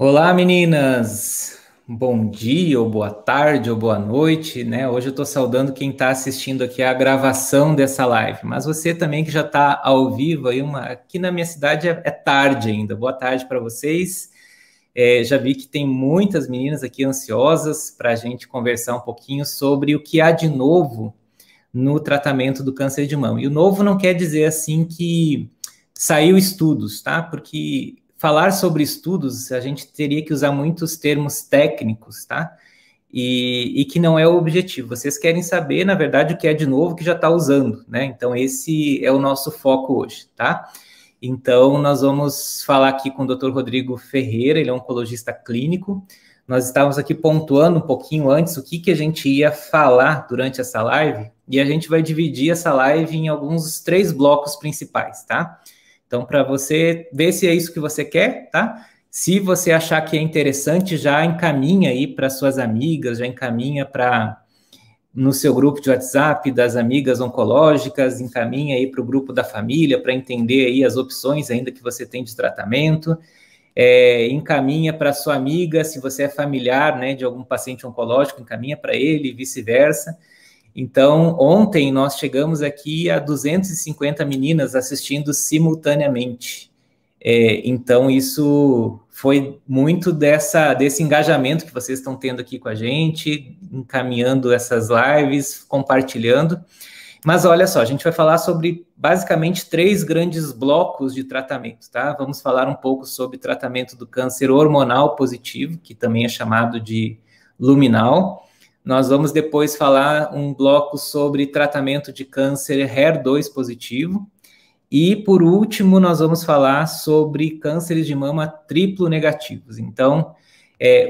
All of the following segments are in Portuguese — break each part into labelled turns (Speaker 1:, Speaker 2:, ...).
Speaker 1: Olá, meninas! Bom dia, ou boa tarde, ou boa noite, né? Hoje eu estou saudando quem está assistindo aqui a gravação dessa live, mas você também que já está ao vivo aí, aqui na minha cidade é tarde ainda. Boa tarde para vocês. Já vi que tem muitas meninas aqui ansiosas para a gente conversar um pouquinho sobre o que há de novo no tratamento do câncer de mama. E o novo não quer dizer assim que saiu estudos, tá? Porque falar sobre estudos, a gente teria que usar muitos termos técnicos, tá? E que não é o objetivo. Vocês querem saber, na verdade, o que é de novo que já está usando, né? Então, esse é o nosso foco hoje, tá? Então, nós vamos falar aqui com o Dr. Rodrigo Ferreira, ele é oncologista clínico. Nós estávamos aqui pontuando um pouquinho antes o que a gente ia falar durante essa live, e a gente vai dividir essa live em alguns 3 blocos principais, tá? Então, para você ver se é isso que você quer, tá? Se você achar que é interessante, já encaminha aí para suas amigas, já encaminha no seu grupo de WhatsApp das amigas oncológicas, encaminha aí para o grupo da família para entender aí as opções ainda que você tem de tratamento. Encaminha para sua amiga, se você é familiar, né, de algum paciente oncológico, encaminha para ele e vice-versa. Então, ontem nós chegamos aqui a 250 meninas assistindo simultaneamente. Então, isso foi muito desse engajamento que vocês estão tendo aqui com a gente, encaminhando essas lives, compartilhando. Mas olha só, a gente vai falar sobre basicamente 3 grandes blocos de tratamento, tá? Vamos falar um pouco sobre tratamento do câncer hormonal positivo, que também é chamado de luminal. Nós vamos depois falar um bloco sobre tratamento de câncer HER2 positivo. E, por último, nós vamos falar sobre cânceres de mama triplo negativos. Então,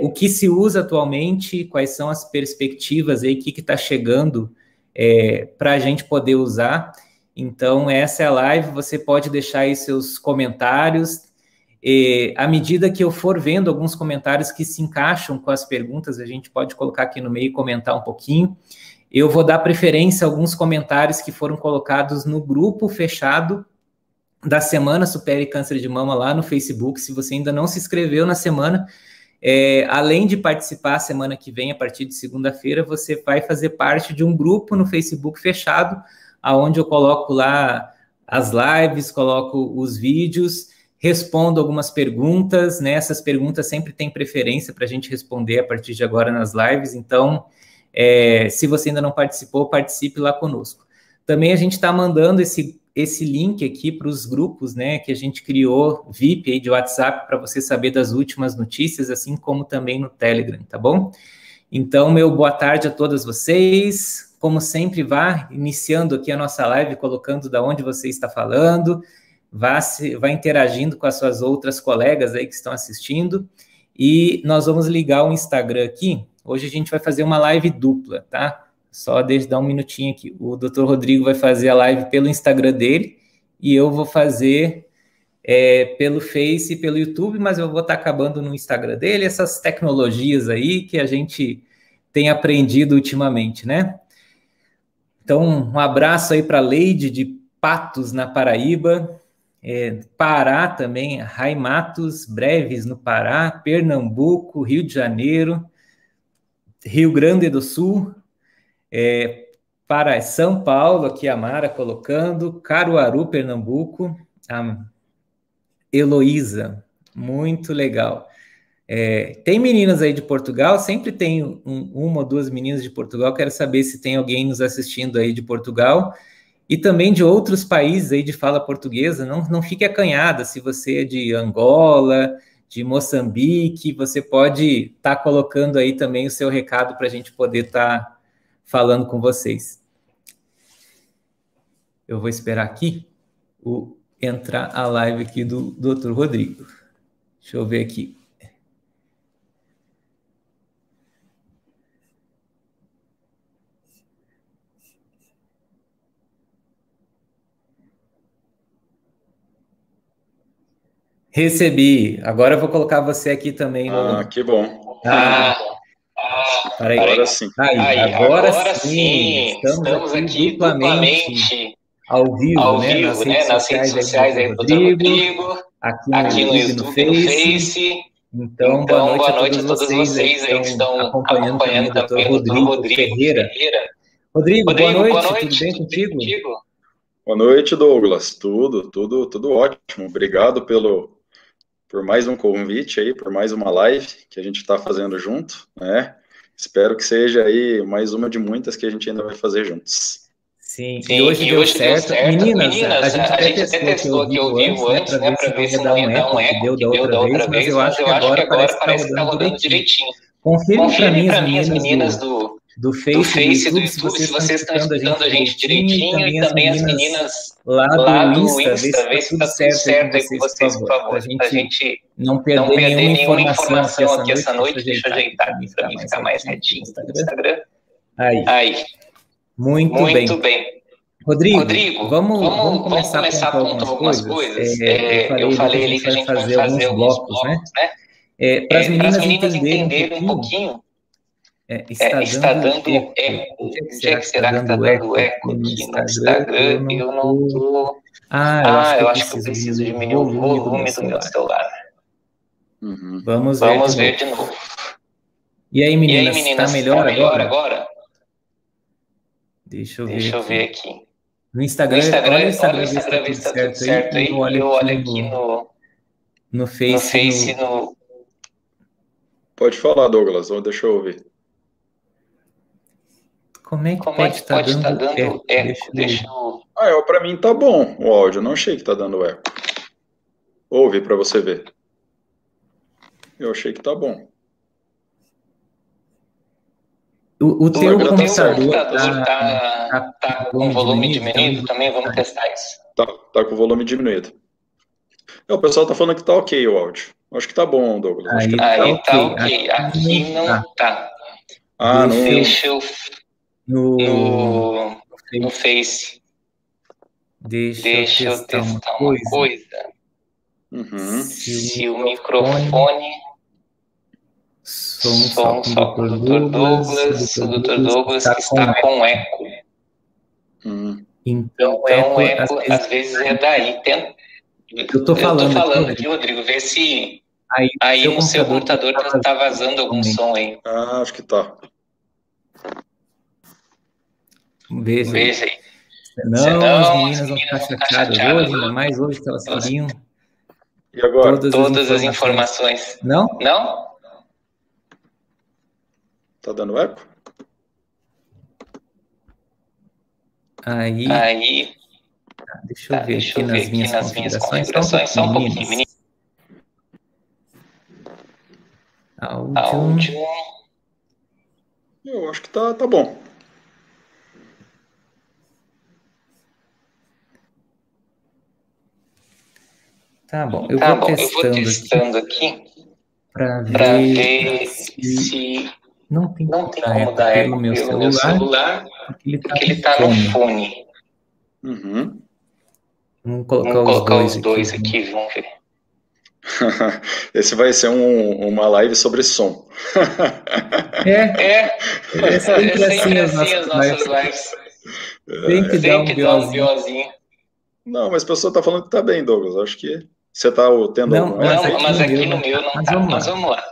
Speaker 1: o que se usa atualmente, quais são as perspectivas aí, o que está chegando para a gente poder usar. Então, essa é a live, você pode deixar aí seus comentários. À medida que eu for vendo alguns comentários que se encaixam com as perguntas, a gente pode colocar aqui no meio e comentar um pouquinho. Eu vou dar preferência a alguns comentários que foram colocados no grupo fechado da Semana Supere Câncer de Mama lá no Facebook. Se você ainda não se inscreveu na semana, além de participar a semana que vem, a partir de segunda-feira, você vai fazer parte de um grupo no Facebook fechado, onde eu coloco lá as lives, coloco os vídeos, respondo algumas perguntas, né? Essas perguntas sempre têm preferência para a gente responder a partir de agora nas lives. Então, se você ainda não participou, participe lá conosco. Também a gente está mandando esse link aqui para os grupos, né, que a gente criou VIP aí de WhatsApp para você saber das últimas notícias, assim como também no Telegram, tá bom? Então, meu boa tarde a todas vocês. Como sempre, vá iniciando aqui a nossa live, colocando da onde você está falando, vá interagindo com as suas outras colegas aí que estão assistindo, e nós vamos ligar o Instagram aqui. Hoje a gente vai fazer uma live dupla, tá? Só deixa eu dar um minutinho aqui. O Dr. Rodrigo vai fazer a live pelo Instagram dele e eu vou fazer pelo Face e pelo YouTube, mas eu vou estar acabando no Instagram dele, essas tecnologias aí que a gente tem aprendido ultimamente, né? Então, um abraço aí para a Leide de Patos, na Paraíba, Pará também, Rai Matos, Breves, no Pará, Pernambuco, Rio de Janeiro, Rio Grande do Sul, para São Paulo, aqui a Mara colocando, Caruaru, Pernambuco, a Heloísa, muito legal. Tem meninas aí de Portugal, sempre tem uma ou 2 meninas de Portugal, quero saber se tem alguém nos assistindo aí de Portugal, e também de outros países aí de fala portuguesa. Não fique acanhada, se você é de Angola, de Moçambique, você pode estar colocando aí também o seu recado para a gente poder estar falando com vocês. Eu vou esperar aqui entrar a live aqui do Dr. Rodrigo. Deixa eu ver aqui. Recebi. Agora eu vou colocar você aqui também.
Speaker 2: Que bom.
Speaker 1: Peraí.
Speaker 2: Agora sim.
Speaker 1: Agora sim. Estamos aqui duplamente ao vivo, né? Nas redes sociais aí do Dr. Rodrigo, aqui no YouTube, no Face Então, boa noite a todos vocês aí que estão acompanhando também o Dr. Rodrigo Ferreira. Rodrigo, boa noite, tudo bem contigo?
Speaker 2: Boa noite, Douglas. Tudo ótimo. Obrigado por mais um convite aí, por mais uma live que a gente está fazendo junto, né? Espero que seja aí mais uma de muitas que a gente ainda vai fazer juntos.
Speaker 1: Sim, e hoje deu certo. Meninas, a gente até testou aqui ao vivo antes, né, para ver se não ia dar um eco que deu da outra vez, mas eu acho que agora parece que está rodando direitinho. Confirme para mim, as meninas do Face e do YouTube, se vocês estão escutando a gente direitinho, e também as meninas lá do Insta, ver se está tudo certo aí com vocês, por favor, para a gente não perder nenhuma informação aqui essa noite. Deixa eu ajeitar aqui para mim ficar mais retinho no Instagram. Aí. Muito bem. Rodrigo, vamos começar a contar algumas coisas. Eu falei ali que a gente vai fazer alguns blocos, né? Para as meninas entenderem um pouquinho, está dando eco. Onde é que será que está dando eco aqui no Instagram? Eu não estou... eu acho que eu preciso diminuir o volume do meu celular. Vamos ver de novo. E aí, meninas, está melhor agora? Deixa eu ver aqui. No Instagram, olha o Instagram, ver se está tudo certo aí. Eu olho aqui no Face.
Speaker 2: Pode falar, Douglas, deixa eu ouvir.
Speaker 1: Como é que pode estar dando eco? Deixa eu...
Speaker 2: Para mim tá bom o áudio, não achei que tá dando eco. Ouve para você ver. Eu achei que tá bom.
Speaker 1: O teu computador tá com volume diminuído também? Vamos testar isso.
Speaker 2: Tá com o volume diminuído. O pessoal tá falando que tá ok o áudio. Acho que tá bom, Douglas.
Speaker 1: Aí tá ok. Aqui não tá. Deixa eu... No Face. Deixa eu testar uma coisa. Se o microfone... Som só com o Dr. Douglas. O Dr. Douglas que está com eco. Então, eco às vezes é daí. Eu tô falando aqui, Rodrigo, vê se aí o seu computador tá vazando algum som aí.
Speaker 2: Acho que tá.
Speaker 1: Veja aí. Senão as meninas vão ficar chateadas hoje, ainda mais hoje que elas queriam.
Speaker 2: E agora?
Speaker 1: Todas as informações. Não?
Speaker 2: Tá dando eco?
Speaker 1: Aí... Deixa eu ver aqui nas minhas configurações. Só um pouquinho, meninas. Áudio.
Speaker 2: Eu acho que tá bom.
Speaker 1: Tá bom, eu vou testando aqui para ver se não tem como dar eco pelo meu celular, porque ele tá no fone. Vamos colocar os dois aqui, vamos ver.
Speaker 2: Esse vai ser uma live sobre som.
Speaker 1: É sempre assim as nossas lives. Sempre dá um biozinho.
Speaker 2: Não, mas a pessoa tá falando que tá bem, Douglas. Acho que você tá tendo algum
Speaker 1: eco. Não, mas aqui no meu não tá. Mas vamos lá.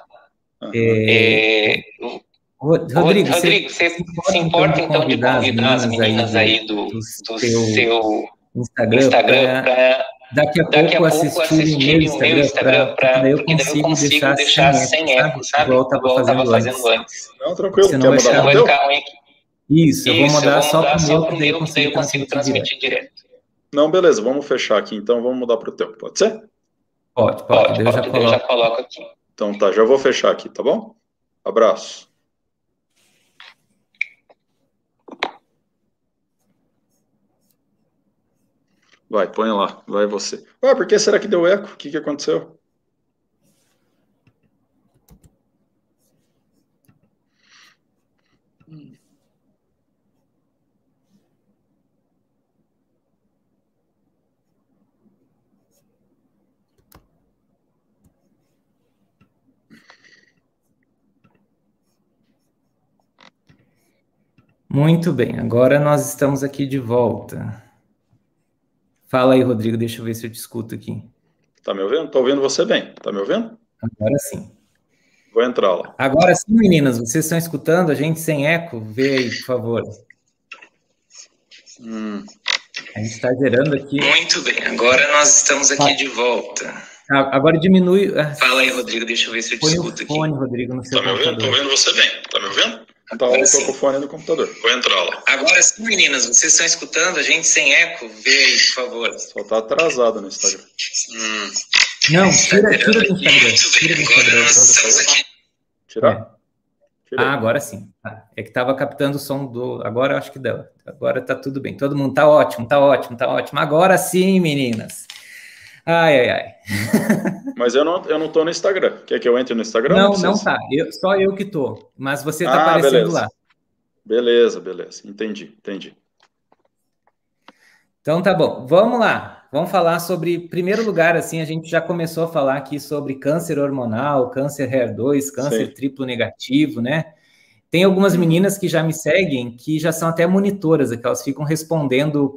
Speaker 1: Rodrigo, você se importa então de convidar as meninas aí do seu Instagram para daqui a pouco assistirem o meu Instagram, porque daí eu consigo deixar sem eco, sabe? Igual eu tava fazendo antes.
Speaker 2: Não, tranquilo.
Speaker 1: Senão vai ficar ruim aqui. Isso, eu vou mudar só pro meu, que daí eu consigo transmitir direto.
Speaker 2: Não, beleza, vamos fechar aqui, então vamos mudar pro teu, pode ser?
Speaker 1: Pode, eu já coloco aqui.
Speaker 2: Então tá, já vou fechar aqui, tá bom? Abraço. Vai, põe lá, vai você. Por que será que deu eco? O que aconteceu?
Speaker 1: Muito bem, agora nós estamos aqui de volta. Fala aí, Rodrigo, deixa eu ver se eu te escuto aqui.
Speaker 2: Tá me ouvindo? Tô ouvindo você bem, tá me ouvindo?
Speaker 1: Agora sim.
Speaker 2: Vou entrar lá.
Speaker 1: Agora sim, meninas, vocês estão escutando a gente sem eco? Vê aí, por favor. A gente está gerando aqui.
Speaker 3: Muito bem, agora nós estamos aqui de volta.
Speaker 1: Agora diminui.
Speaker 3: Fala aí, Rodrigo, deixa eu ver se eu te escuto aqui.
Speaker 1: Põe o fone, Rodrigo, no seu computador.
Speaker 2: Tô ouvindo você bem. Tá me ouvindo? Então eu tô com o fone no computador. Vou entrar lá.
Speaker 3: Agora sim, meninas, vocês estão escutando a gente sem eco? Vê aí, por favor.
Speaker 2: Só tá atrasado no Instagram.
Speaker 1: Não, tira do Instagram. Tira do Instagram.
Speaker 2: Tirar?
Speaker 1: Agora sim. É que tava captando o som do... Agora eu acho que deu. Agora tá tudo bem. Todo mundo tá ótimo. Agora sim, meninas. Ai.
Speaker 2: Mas eu não tô no Instagram. Quer que eu entre no Instagram?
Speaker 1: Não tá. Só eu que tô. Mas você tá aparecendo lá.
Speaker 2: Beleza. Entendi.
Speaker 1: Então tá bom. Vamos lá. Vamos falar sobre, em primeiro lugar, assim, a gente já começou a falar aqui sobre câncer hormonal, câncer HER2, câncer triplo negativo, né? Tem algumas meninas que já me seguem, que já são até monitoras, que elas ficam respondendo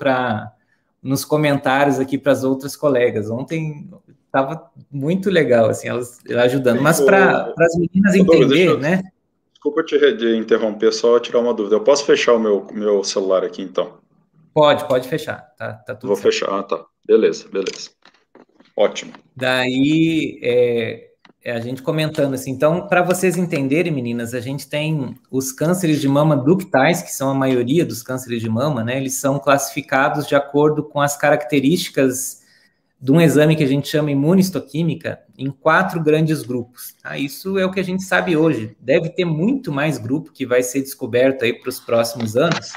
Speaker 1: nos comentários aqui para as outras colegas. Ontem estava muito legal, assim, elas ajudando. Mas para as meninas entender, né?
Speaker 2: Desculpa te interromper, só tirar uma dúvida. Eu posso fechar o meu celular aqui, então?
Speaker 1: Pode fechar, tá tudo
Speaker 2: Vou
Speaker 1: certo.
Speaker 2: fechar, tá. Beleza. Ótimo.
Speaker 1: Daí, a gente comentando assim, então, para vocês entenderem, meninas, a gente tem os cânceres de mama ductais, que são a maioria dos cânceres de mama, né? Eles são classificados de acordo com as características de um exame que a gente chama imunistoquímica, em 4 grandes grupos. Isso é o que a gente sabe hoje. Deve ter muito mais grupo que vai ser descoberto aí para os próximos anos,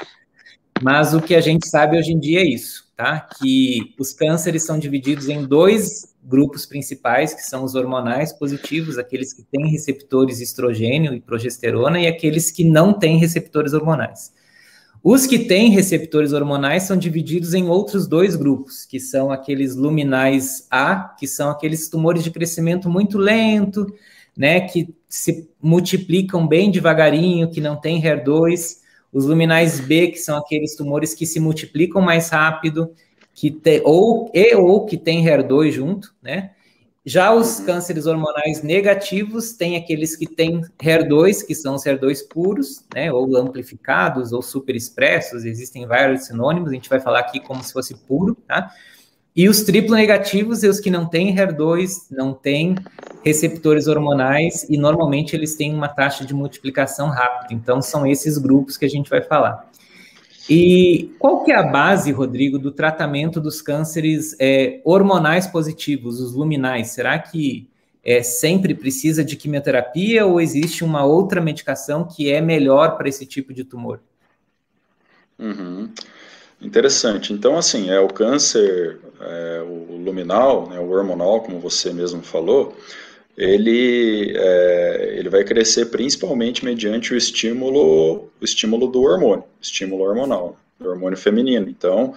Speaker 1: mas o que a gente sabe hoje em dia é isso, tá? Que os cânceres são divididos em 2 grupos principais, que são os hormonais positivos, aqueles que têm receptores estrogênio e progesterona, e aqueles que não têm receptores hormonais. Os que têm receptores hormonais são divididos em outros 2 grupos, que são aqueles luminais A, que são aqueles tumores de crescimento muito lento, né, que se multiplicam bem devagarinho, que não tem HER2, os luminais B, que são aqueles tumores que se multiplicam mais rápido, ou que tem HER2 junto, né? Já os cânceres hormonais negativos, tem aqueles que têm HER2, que são os HER2 puros, né? Ou amplificados, ou superexpressos, existem vários sinônimos, a gente vai falar aqui como se fosse puro, tá? E os triplo negativos, os que não têm HER2, não têm receptores hormonais, e normalmente eles têm uma taxa de multiplicação rápida. Então, são esses grupos que a gente vai falar. E qual que é a base, Rodrigo, do tratamento dos cânceres hormonais positivos, os luminais? Será que sempre precisa de quimioterapia ou existe uma outra medicação que é melhor para esse tipo de tumor?
Speaker 2: Interessante. Então, assim, o câncer, o luminal, né, o hormonal, como você mesmo falou, ele vai crescer principalmente mediante o estímulo do hormônio, estímulo hormonal, do hormônio feminino. Então,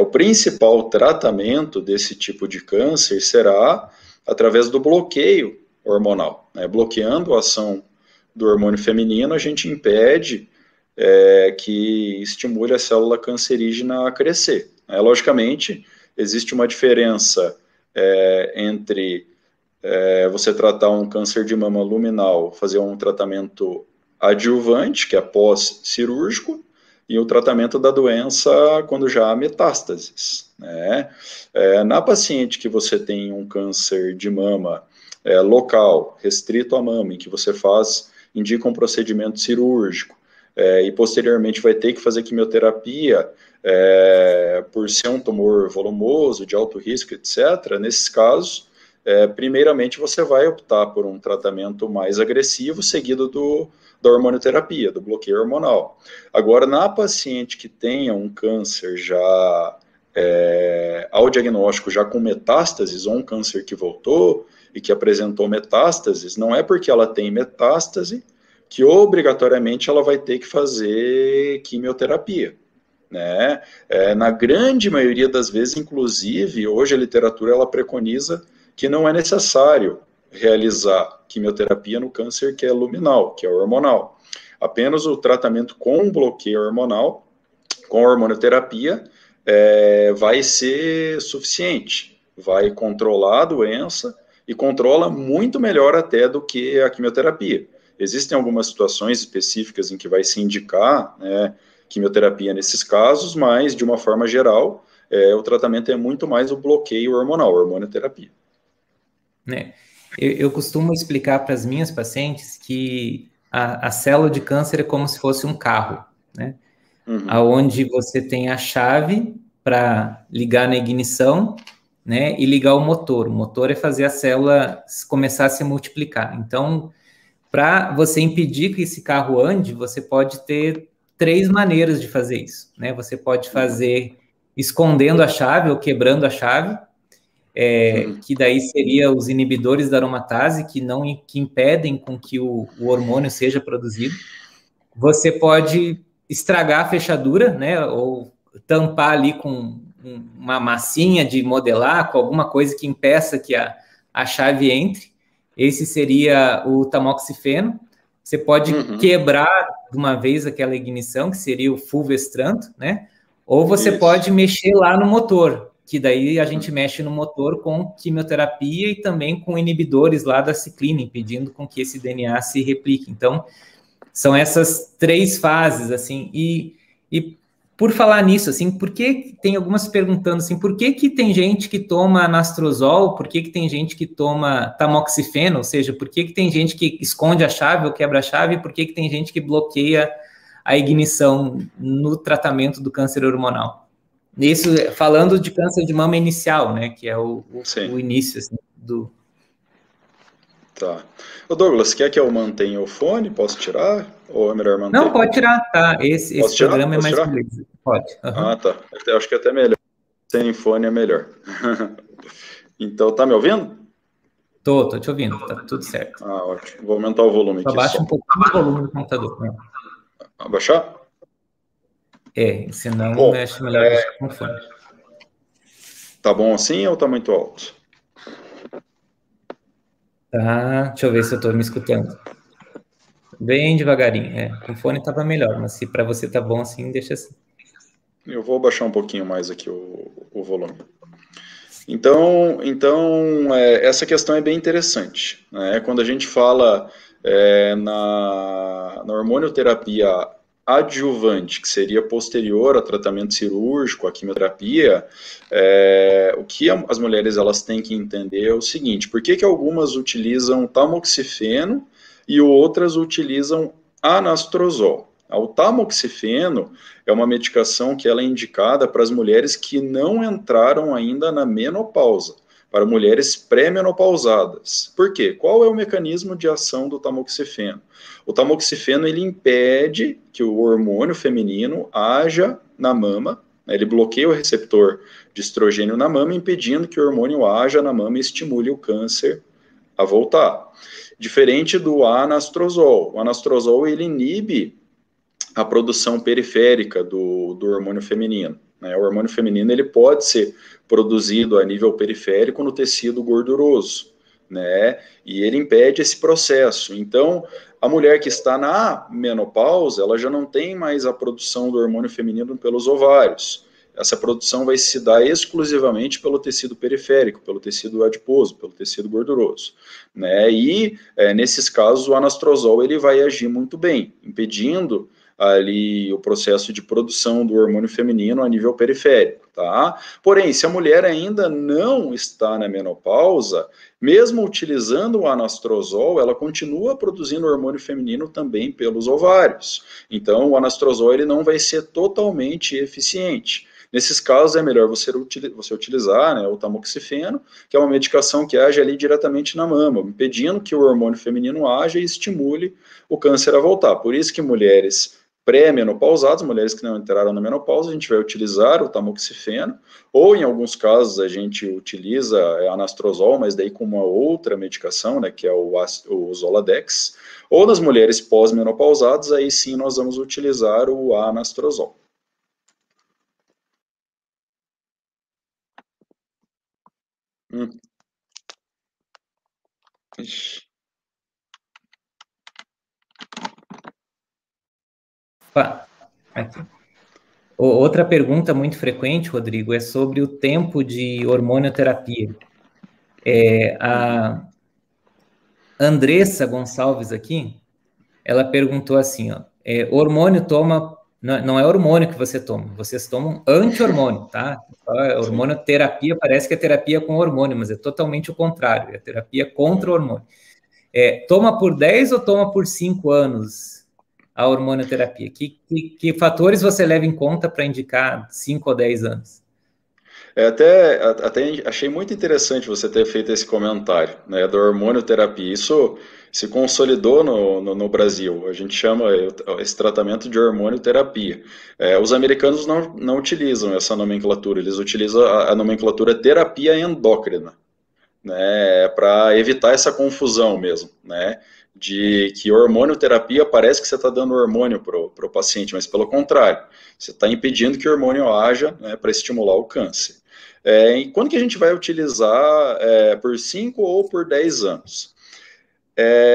Speaker 2: o principal tratamento desse tipo de câncer será através do bloqueio hormonal, né? Bloqueando a ação do hormônio feminino, a gente impede que estimule a célula cancerígena a crescer. Logicamente, existe uma diferença entre você tratar um câncer de mama luminal, fazer um tratamento adjuvante, que é pós-cirúrgico, e o tratamento da doença quando já há metástases, né? Na paciente que você tem um câncer de mama local, restrito à mama, em que você indica um procedimento cirúrgico, e posteriormente vai ter que fazer quimioterapia, por ser um tumor volumoso, de alto risco, etc., nesses casos, primeiramente você vai optar por um tratamento mais agressivo, seguido da hormonioterapia, do bloqueio hormonal. Agora, na paciente que tenha um câncer já ao diagnóstico, já com metástases, ou um câncer que voltou e que apresentou metástases, não é porque ela tem metástase que obrigatoriamente ela vai ter que fazer quimioterapia, né? Na grande maioria das vezes, inclusive, hoje a literatura ela preconiza que não é necessário realizar quimioterapia no câncer que é luminal, que é hormonal. Apenas o tratamento com bloqueio hormonal, com hormonioterapia, vai ser suficiente, vai controlar a doença e controla muito melhor até do que a quimioterapia. Existem algumas situações específicas em que vai se indicar, né, quimioterapia nesses casos, mas, de uma forma geral, o tratamento é muito mais o bloqueio hormonal, hormonioterapia.
Speaker 1: Né? Eu costumo explicar para as minhas pacientes que a célula de câncer é como se fosse um carro, né? Aonde você tem a chave para ligar na ignição, né, e ligar o motor. O motor é fazer a célula começar a se multiplicar. Então, para você impedir que esse carro ande, você pode ter 3 maneiras de fazer isso, né? Você pode fazer escondendo a chave ou quebrando a chave, que daí seria os inibidores da aromatase, que impedem com que o hormônio seja produzido. Você pode estragar a fechadura, né, ou tampar ali com uma massinha de modelar, com alguma coisa que impeça que a chave entre. Esse seria o tamoxifeno. Você pode quebrar de uma vez aquela ignição, que seria o fulvestrant, né? Ou você pode mexer lá no motor, que daí a gente mexe no motor com quimioterapia e também com inibidores lá da ciclina, impedindo com que esse DNA se replique. Então, são essas 3 fases, assim, e por falar nisso, assim, por que tem algumas perguntando, assim, por que tem gente que toma anastrozol, por que tem gente que toma tamoxifeno, ou seja, por que tem gente que esconde a chave ou quebra a chave, e por que tem gente que bloqueia a ignição no tratamento do câncer hormonal? Isso, falando de câncer de mama inicial, né, que é o início, assim, do...
Speaker 2: Tá. Ô Douglas, quer que eu mantenha o fone? Posso tirar? Ou é melhor manter?
Speaker 1: Não, pode tirar, tá? Esse programa é mais beleza. Pode.
Speaker 2: Ah, tá. Eu acho que é até melhor. Sem fone é melhor. Então, tá me ouvindo?
Speaker 1: Tô te ouvindo, tá tudo certo.
Speaker 2: Ah, ótimo. Vou aumentar o volume aqui.
Speaker 1: Abaixa um pouquinho o volume do computador. Né?
Speaker 2: Abaixar?
Speaker 1: Senão acho melhor deixar com fone.
Speaker 2: Tá bom assim ou tá muito alto?
Speaker 1: Tá, deixa eu ver se eu tô me escutando. Bem devagarinho, Com fone tava melhor, mas se para você tá bom assim, deixa assim.
Speaker 2: Eu vou baixar um pouquinho mais aqui o volume. Então essa questão é bem interessante, né? Quando a gente fala na hormonioterapia adjuvante, que seria posterior ao tratamento cirúrgico, à quimioterapia, o que as mulheres elas têm que entender é o seguinte: por que algumas utilizam tamoxifeno e outras utilizam anastrozol? O tamoxifeno é uma medicação que ela é indicada para as mulheres que não entraram ainda na menopausa, para mulheres pré-menopausadas. Por quê? Qual é o mecanismo de ação do tamoxifeno? O tamoxifeno ele impede que o hormônio feminino haja na mama, ele bloqueia o receptor de estrogênio na mama, impedindo que o hormônio haja na mama e estimule o câncer a voltar. Diferente do anastrozol. O anastrozol ele inibe a produção periférica do hormônio feminino. Né? O hormônio feminino ele pode ser produzido a nível periférico no tecido gorduroso, né? E ele impede esse processo. Então, a mulher que está na menopausa, ela já não tem mais a produção do hormônio feminino pelos ovários. Essa produção vai se dar exclusivamente pelo tecido periférico, pelo tecido adiposo, pelo tecido gorduroso, né? E nesses casos o anastrozol ele vai agir muito bem, impedindo ali o processo de produção do hormônio feminino a nível periférico, tá? Porém, se a mulher ainda não está na menopausa, mesmo utilizando o anastrozol, ela continua produzindo hormônio feminino também pelos ovários. Então, o anastrozol ele não vai ser totalmente eficiente. Nesses casos, é melhor você utilizar, né, o tamoxifeno, que é uma medicação que age ali diretamente na mama, impedindo que o hormônio feminino haja e estimule o câncer a voltar. Por isso que mulheres pré-menopausadas, mulheres que não entraram na menopausa, a gente vai utilizar o tamoxifeno, ou em alguns casos a gente utiliza anastrozol, mas daí com uma outra medicação, né, que é o Zoladex, ou nas mulheres pós-menopausadas, aí sim nós vamos utilizar o anastrozol. Ixi.
Speaker 1: Aqui. Outra pergunta muito frequente, Rodrigo, é sobre o tempo de hormonioterapia. A Andressa Gonçalves aqui, ela perguntou assim, ó, hormônio toma, não é hormônio que você toma, vocês tomam anti-hormônio, tá? Hormônio terapia, parece que é terapia com hormônio, mas é totalmente o contrário, é terapia contra o hormônio. Toma por 10 ou toma por 5 anos a hormonioterapia? Que fatores você leva em conta para indicar 5 ou 10 anos?
Speaker 2: Até achei muito interessante você ter feito esse comentário, né, da hormonioterapia. Isso se consolidou no Brasil. A gente chama esse tratamento de hormonioterapia. Os americanos não utilizam essa nomenclatura, eles utilizam a nomenclatura terapia endócrina, né, para evitar essa confusão mesmo, né, de que hormonioterapia parece que você está dando hormônio para o paciente, mas pelo contrário, você está impedindo que o hormônio haja, né, para estimular o câncer. E quando que a gente vai utilizar por 5 ou por 10 anos?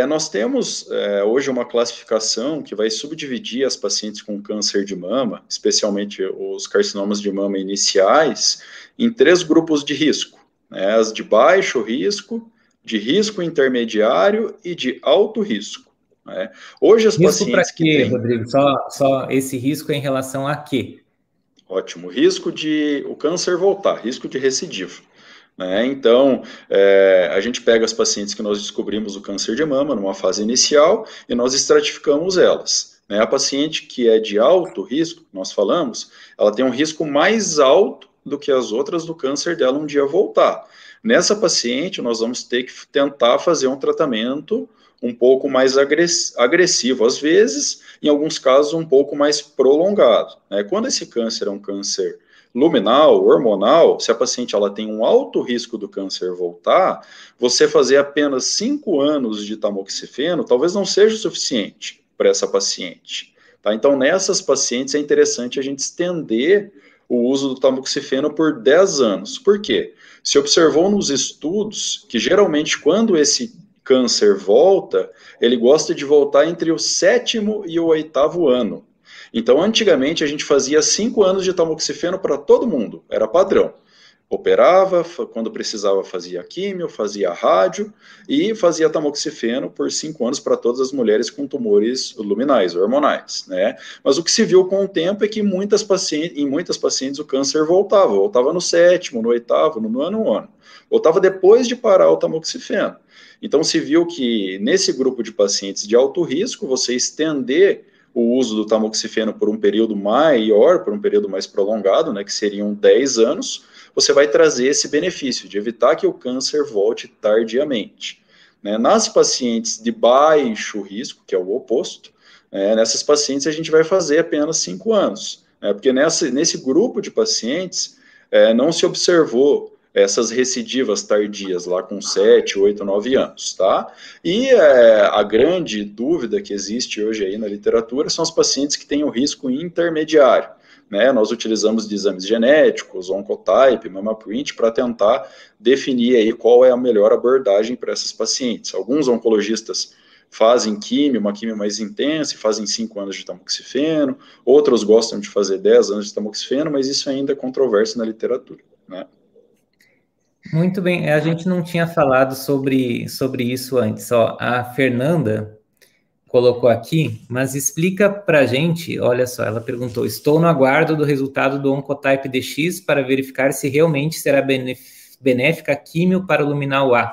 Speaker 2: Nós temos hoje uma classificação que vai subdividir as pacientes com câncer de mama, especialmente os carcinomas de mama iniciais, em 3 grupos de risco, né, as de baixo risco, de risco intermediário e de alto risco. Né? Hoje as
Speaker 1: risco
Speaker 2: pacientes
Speaker 1: que têm... Rodrigo, só esse risco é em relação a quê?
Speaker 2: Ótimo. Risco de o câncer voltar, risco de recidiva. Né? Então, a gente pega as pacientes que nós descobrimos o câncer de mama numa fase inicial e nós estratificamos elas. Né? A paciente que é de alto risco, nós falamos, ela tem um risco mais alto do que as outras do câncer dela um dia voltar. Nessa paciente, nós vamos ter que tentar fazer um tratamento um pouco mais agressivo, às vezes, em alguns casos, um pouco mais prolongado. Né? Quando esse câncer é um câncer luminal, hormonal, se a paciente ela tem um alto risco do câncer voltar, você fazer apenas 5 anos de tamoxifeno talvez não seja o suficiente para essa paciente. Tá? Então, nessas pacientes é interessante a gente estender o uso do tamoxifeno por 10 anos. Por quê? Se observou nos estudos que geralmente quando esse câncer volta, ele gosta de voltar entre o 7º e o 8º ano. Então, antigamente, a gente fazia 5 anos de tamoxifeno para todo mundo, era padrão. Operava, quando precisava fazia químio, fazia rádio e fazia tamoxifeno por 5 anos para todas as mulheres com tumores luminais, hormonais, né? Mas o que se viu com o tempo é que em muitas pacientes o câncer voltava no 7º, no 8º, no 9º ano. Voltava depois de parar o tamoxifeno. Então, se viu que nesse grupo de pacientes de alto risco, você estender o uso do tamoxifeno por um período maior, por um período mais prolongado, né, que seriam 10 anos, você vai trazer esse benefício de evitar que o câncer volte tardiamente. Né? Nas pacientes de baixo risco, que é o oposto, nessas pacientes a gente vai fazer apenas 5 anos, né? Porque nesse grupo de pacientes não se observou essas recidivas tardias lá com 7, 8, 9 anos, tá? E a grande dúvida que existe hoje aí na literatura são os pacientes que têm o risco intermediário, né? Nós utilizamos de exames genéticos, Oncotype, MamaPrint, para tentar definir aí qual é a melhor abordagem para essas pacientes. Alguns oncologistas fazem uma químio mais intensa e fazem 5 anos de tamoxifeno, outros gostam de fazer 10 anos de tamoxifeno, mas isso ainda é controverso na literatura, né?
Speaker 1: Muito bem, a gente não tinha falado sobre isso antes. Ó, a Fernanda colocou aqui, mas explica para a gente, olha só, ela perguntou, estou no aguardo do resultado do Oncotype DX para verificar se realmente será benéfica a químio para o luminal A.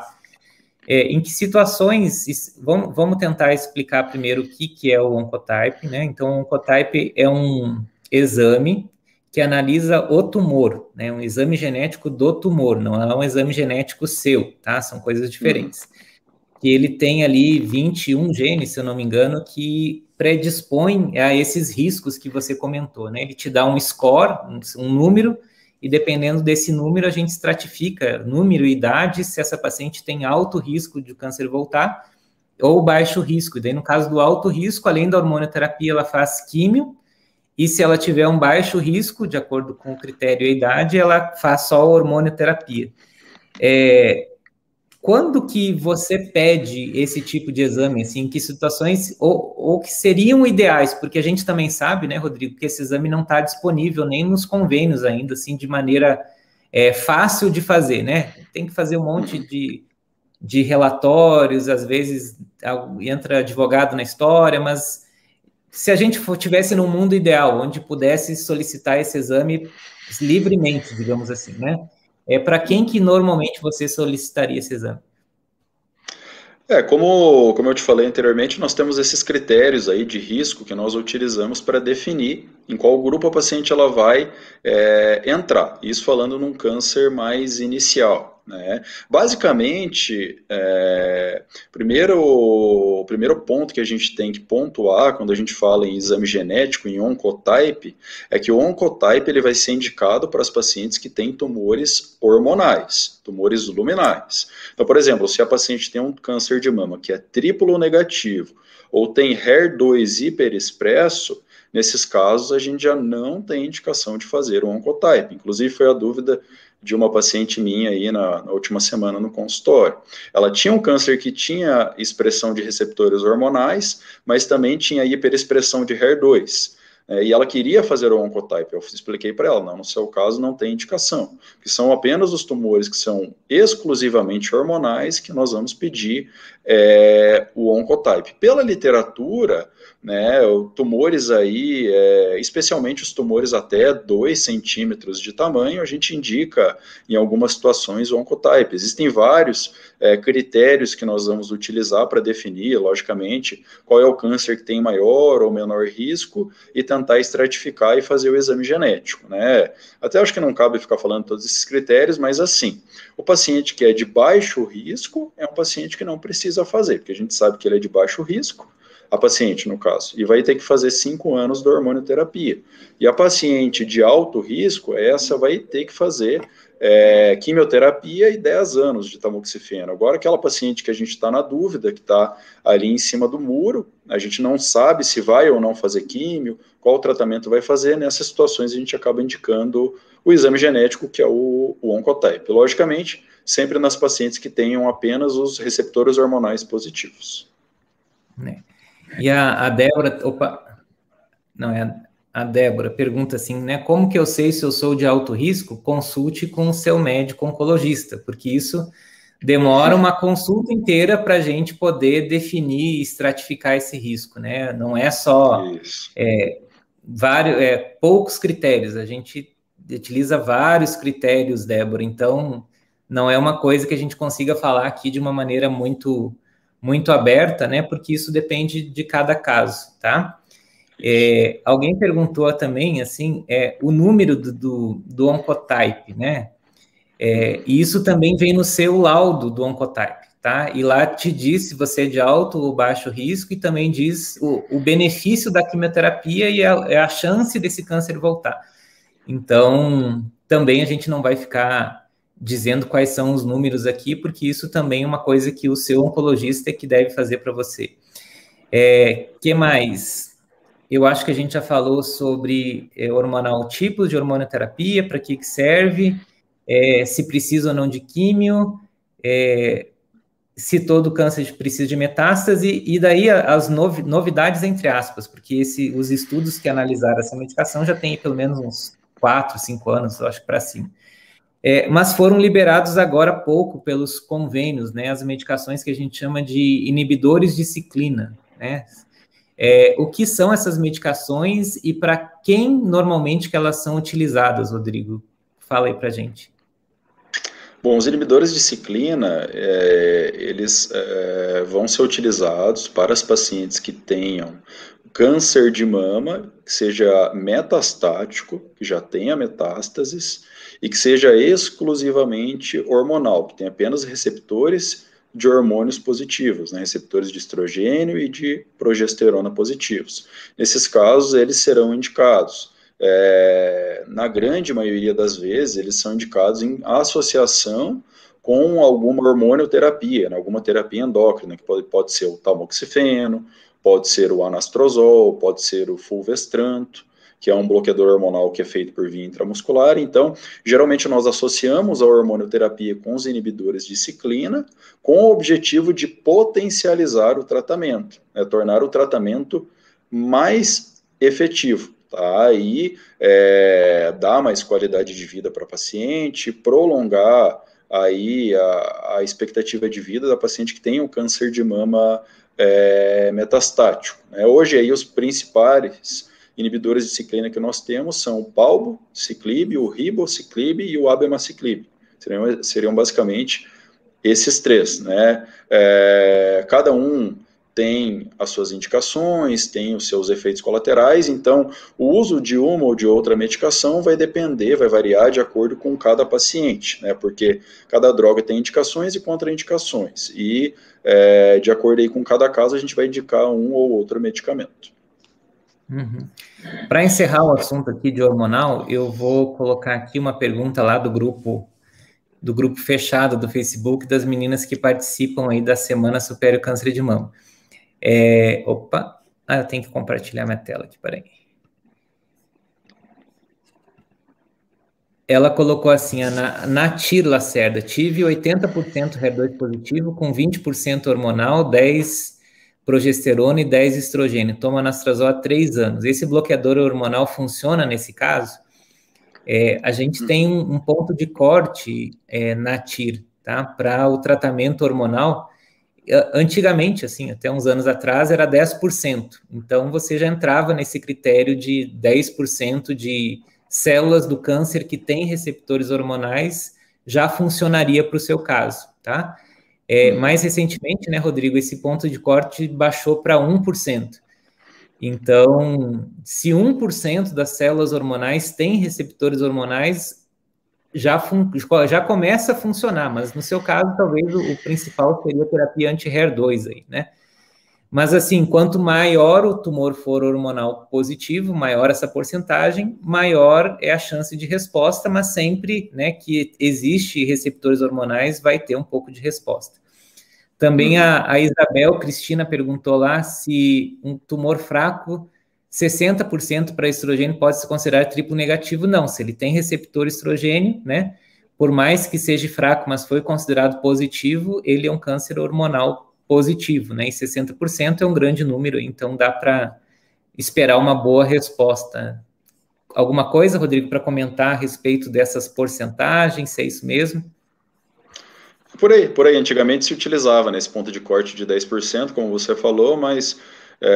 Speaker 1: Em que situações, vamos tentar explicar primeiro o que é o Oncotype, né? Então, o Oncotype é um exame que analisa o tumor, né? Um exame genético do tumor, não é um exame genético seu, tá? São coisas diferentes. Que ele tem ali 21 genes, se eu não me engano, que predispõem a esses riscos que você comentou, né? Ele te dá um score, um número, e dependendo desse número, a gente estratifica número e idade, se essa paciente tem alto risco de câncer voltar ou baixo risco. E daí, no caso do alto risco, além da hormonioterapia, ela faz químio, e se ela tiver um baixo risco, de acordo com o critério e a idade, ela faz só a hormonioterapia. Quando que você pede esse tipo de exame, assim, em que situações, ou que seriam ideais, porque a gente também sabe, né, Rodrigo, que esse exame não está disponível nem nos convênios ainda, assim, de maneira fácil de fazer, né? Tem que fazer um monte de relatórios, às vezes entra advogado na história, mas se a gente tivesse num mundo ideal, onde pudesse solicitar esse exame livremente, digamos assim, né? Para quem que normalmente você solicitaria esse exame?
Speaker 2: Como eu te falei anteriormente, nós temos esses critérios aí de risco que nós utilizamos para definir em qual grupo a paciente ela vai entrar. Isso falando num câncer mais inicial, né? Basicamente, o primeiro ponto que a gente tem que pontuar quando a gente fala em exame genético, em oncotype, é que o oncotype ele vai ser indicado para as pacientes que têm tumores hormonais, tumores luminais. Então, por exemplo, se a paciente tem um câncer de mama que é triplo negativo ou tem HER2 hiperexpresso, nesses casos a gente já não tem indicação de fazer o oncotype. Inclusive foi a dúvida de uma paciente minha aí na última semana no consultório. Ela tinha um câncer que tinha expressão de receptores hormonais, mas também tinha hiperexpressão de HER2. E ela queria fazer o oncotype. Eu expliquei para ela, não, no seu caso não tem indicação, que são apenas os tumores que são exclusivamente hormonais que nós vamos pedir o oncotype. Pela literatura, né, tumores aí, especialmente os tumores até 2 centímetros de tamanho, a gente indica em algumas situações o oncotype. Existem vários critérios que nós vamos utilizar para definir, logicamente, qual é o câncer que tem maior ou menor risco e tentar estratificar e fazer o exame genético, né? Até acho que não cabe ficar falando todos esses critérios, mas assim, o paciente que é de baixo risco é um paciente que não precisa fazer, porque a gente sabe que ele é de baixo risco, a paciente, no caso, e vai ter que fazer 5 anos de hormonioterapia. E a paciente de alto risco, essa vai ter que fazer quimioterapia e 10 anos de tamoxifeno. Agora, aquela paciente que a gente está na dúvida, que está ali em cima do muro, a gente não sabe se vai ou não fazer químio, qual tratamento vai fazer, nessas situações a gente acaba indicando o exame genético, que é o oncotype. Logicamente, sempre nas pacientes que tenham apenas os receptores hormonais positivos.
Speaker 1: E a Débora, a Débora pergunta assim, né? Como que eu sei se eu sou de alto risco? Consulte com o seu médico oncologista, porque isso demora uma consulta inteira para a gente poder definir e estratificar esse risco, né? Não é só poucos critérios, a gente utiliza vários critérios, Débora, então não é uma coisa que a gente consiga falar aqui de uma maneira muito aberta, né? Porque isso depende de cada caso, tá? Alguém perguntou também, assim, o número do oncotype, né? E isso também vem no seu laudo do oncotype, tá? E lá te diz se você é de alto ou baixo risco e também diz o benefício da quimioterapia e a chance desse câncer voltar. Então, também a gente não vai ficar dizendo quais são os números aqui, porque isso também é uma coisa que o seu oncologista é que deve fazer para você. Que mais? Eu acho que a gente já falou sobre hormonal, tipos de hormonioterapia, para que serve, se precisa ou não de químio, se todo câncer precisa de metástase, e daí as novidades entre aspas, porque os estudos que analisaram essa medicação já tem pelo menos uns 4, 5 anos, eu acho, para cima. Mas foram liberados agora há pouco pelos convênios, né, as medicações que a gente chama de inibidores de ciclina, né? O que são essas medicações e para quem normalmente que elas são utilizadas, Rodrigo? Fala aí para a gente.
Speaker 2: Bom, os inibidores de ciclina, eles vão ser utilizados para as pacientes que tenham câncer de mama, que seja metastático, que já tenha metástases, e que seja exclusivamente hormonal, que tenha apenas receptores de hormônios positivos, né, receptores de estrogênio e de progesterona positivos. Nesses casos, eles serão indicados. Na grande maioria das vezes, eles são indicados em associação com alguma hormonioterapia, né, alguma terapia endócrina, que pode ser o tamoxifeno, pode ser o anastrozol, pode ser o fulvestranto, que é um bloqueador hormonal que é feito por via intramuscular. Então, geralmente nós associamos a hormonioterapia com os inibidores de ciclina, com o objetivo de potencializar o tratamento, tornar o tratamento mais efetivo. tá? E dar mais qualidade de vida para a paciente, prolongar aí a expectativa de vida da paciente que tem o câncer de mama metastático, né? Hoje aí os principais inibidores de ciclina que nós temos são o palbociclib, o ribociclib e o abemaciclib. Seriam basicamente esses três, né? Cada um tem as suas indicações, tem os seus efeitos colaterais, então o uso de uma ou de outra medicação vai depender, vai variar de acordo com cada paciente, né? Porque cada droga tem indicações e contraindicações, e de acordo aí com cada caso a gente vai indicar um ou outro medicamento.
Speaker 1: Uhum. Para encerrar o assunto aqui de hormonal, eu vou colocar aqui uma pergunta lá do grupo fechado do Facebook das meninas que participam aí da Semana Supere o Câncer de Mama. Eu tenho que compartilhar minha tela aqui, peraí. Ela colocou assim, a Natir Lacerda, tive 80% HER2 positivo, com 20% hormonal, 10% progesterona e 10% estrogênio. Toma anastrozol há 3 anos. Esse bloqueador hormonal funciona nesse caso? A gente tem um ponto de corte na TIR, tá? Para o tratamento hormonal. Antigamente, assim, até uns anos atrás, era 10%. Então, você já entrava nesse critério de 10% de células do câncer que têm receptores hormonais, já funcionaria para o seu caso, tá? Mais recentemente, né, Rodrigo, esse ponto de corte baixou para 1%. Então, se 1% das células hormonais têm receptores hormonais, já começa a funcionar, mas no seu caso, talvez o principal seria a terapia anti-HER2 aí, né? Mas assim, quanto maior o tumor for hormonal positivo, maior essa porcentagem, maior é a chance de resposta, mas sempre, né, que existe receptores hormonais, vai ter um pouco de resposta. Também a Isabel Cristina perguntou lá se um tumor fraco, 60% para estrogênio pode se considerar triplo negativo. Não, se ele tem receptor estrogênio, né, por mais que seja fraco, mas foi considerado positivo, ele é um câncer hormonal positivo, né, e 60% é um grande número, então dá para esperar uma boa resposta. Alguma coisa, Rodrigo, para comentar a respeito dessas porcentagens, se é isso mesmo?
Speaker 2: Por aí, antigamente se utilizava nesse ponto de corte de 10%, como você falou, mas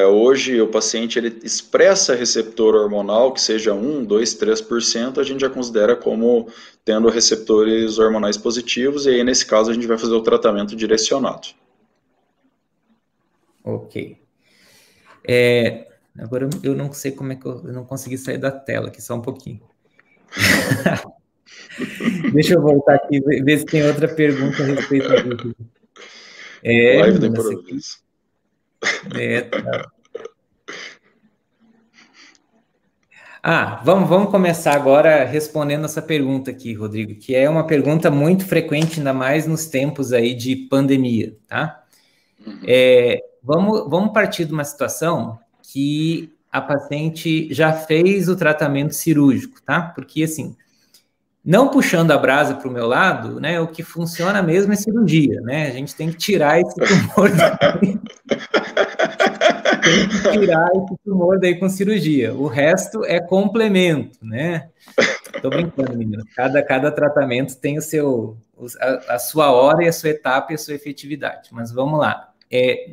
Speaker 2: hoje o paciente ele expressa receptor hormonal, que seja 1, 2, 3%, a gente já considera como tendo receptores hormonais positivos, e aí nesse caso a gente vai fazer o tratamento direcionado.
Speaker 1: Ok. Agora eu não sei como é que eu não consegui sair da tela aqui, só um pouquinho. Deixa eu voltar aqui e ver se tem outra pergunta a respeito disso.
Speaker 2: Live do improviso.
Speaker 1: Tá. Vamos começar agora respondendo essa pergunta aqui, Rodrigo, que é uma pergunta muito frequente, ainda mais nos tempos aí de pandemia, tá? Vamos partir de uma situação que a paciente já fez o tratamento cirúrgico, tá? Porque, assim, não puxando a brasa para o meu lado, né, o que funciona mesmo é cirurgia, né? A gente tem que tirar esse tumor daí. Tem que tirar esse tumor daí com cirurgia. O resto é complemento, né? Tô brincando, menino. Cada tratamento tem a sua hora e a sua etapa e a sua efetividade. Mas vamos lá.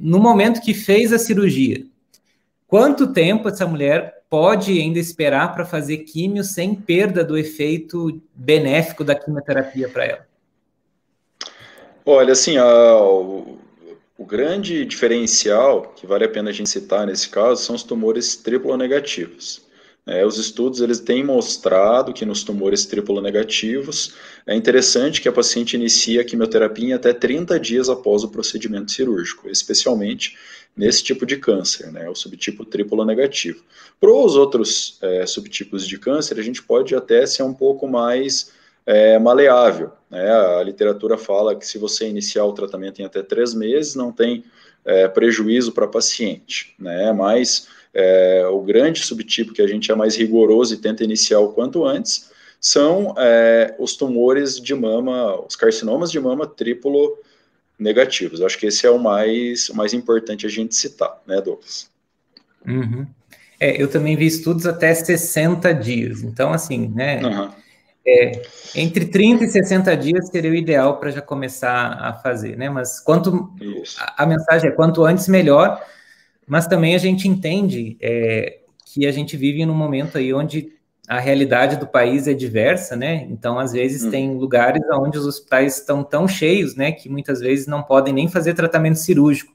Speaker 1: No momento que fez a cirurgia, quanto tempo essa mulher pode ainda esperar para fazer químio sem perda do efeito benéfico da quimioterapia para ela?
Speaker 2: Olha, assim, o grande diferencial que vale a pena a gente citar nesse caso são os tumores triplo-negativos. Os estudos eles têm mostrado que nos tumores triplo-negativos é interessante que a paciente inicie a quimioterapia em até 30 dias após o procedimento cirúrgico, especialmente nesse tipo de câncer, o subtipo triplo-negativo. Para os outros subtipos de câncer, a gente pode até ser um pouco mais maleável. A literatura fala que se você iniciar o tratamento em até 3 meses, não tem prejuízo para a paciente, mas o grande subtipo que a gente é mais rigoroso e tenta iniciar o quanto antes são os tumores de mama, os carcinomas de mama triplo negativos. Eu acho que esse é o mais importante a gente citar, Douglas?
Speaker 1: Uhum. Eu também vi estudos até 60 dias. Então, assim, né?
Speaker 2: Uhum.
Speaker 1: Entre 30 e 60 dias seria o ideal para já começar a fazer, né? Mas a mensagem é quanto antes melhor, mas também a gente entende que a gente vive num momento aí onde a realidade do país é diversa, né? Então, às vezes, tem lugares onde os hospitais estão tão cheios, né, que muitas vezes não podem nem fazer tratamento cirúrgico.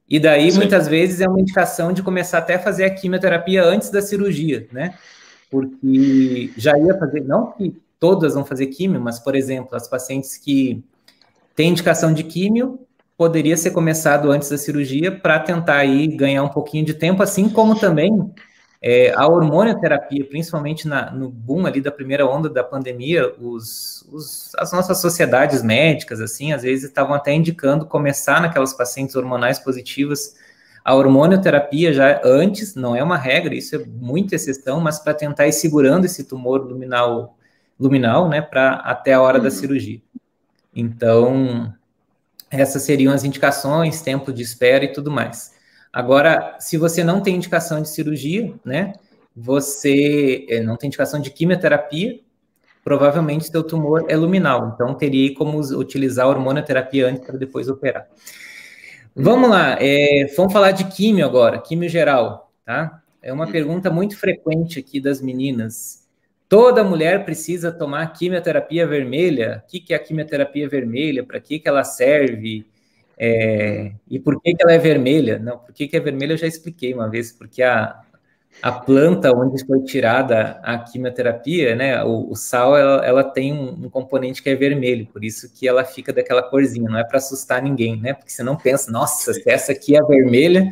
Speaker 1: E daí, muitas vezes, é uma indicação de começar até a fazer a quimioterapia antes da cirurgia, né? Porque já ia fazer, não que todas vão fazer químio, mas, por exemplo, as pacientes que têm indicação de químio, poderia ser começado antes da cirurgia para tentar aí ganhar um pouquinho de tempo, assim como também a hormonioterapia, principalmente no boom ali da primeira onda da pandemia, as nossas sociedades médicas, assim, às vezes estavam até indicando começar naquelas pacientes hormonais positivas a hormonioterapia já antes, não é uma regra, isso é muita exceção, mas para tentar ir segurando esse tumor luminal, né, para até a hora da cirurgia. Então, essas seriam as indicações, tempo de espera e tudo mais. Agora, se você não tem indicação de cirurgia, né, você não tem indicação de quimioterapia, provavelmente seu tumor é luminal, então teria como utilizar a hormonioterapia antes para depois operar. Vamos lá, vamos falar de químio agora, químio geral, tá? É uma pergunta muito frequente aqui das meninas. Toda mulher precisa tomar quimioterapia vermelha? O que é a quimioterapia vermelha? Para que ela serve? E por que ela é vermelha? Não, por que é vermelha eu já expliquei uma vez, porque a planta onde foi tirada a quimioterapia, né, o sal, ela tem um componente que é vermelho, por isso que ela fica daquela corzinha, não é para assustar ninguém, né, porque você não pensa, nossa, se essa aqui é vermelha,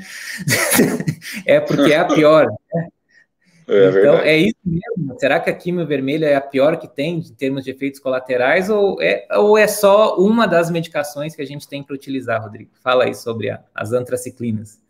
Speaker 1: é porque é a pior, né? Então,
Speaker 2: verdade.
Speaker 1: é isso mesmo? Será que a quimio vermelha é a pior que tem em termos de efeitos colaterais ou é só uma das medicações que a gente tem para utilizar, Rodrigo? Fala aí sobre as antraciclinas.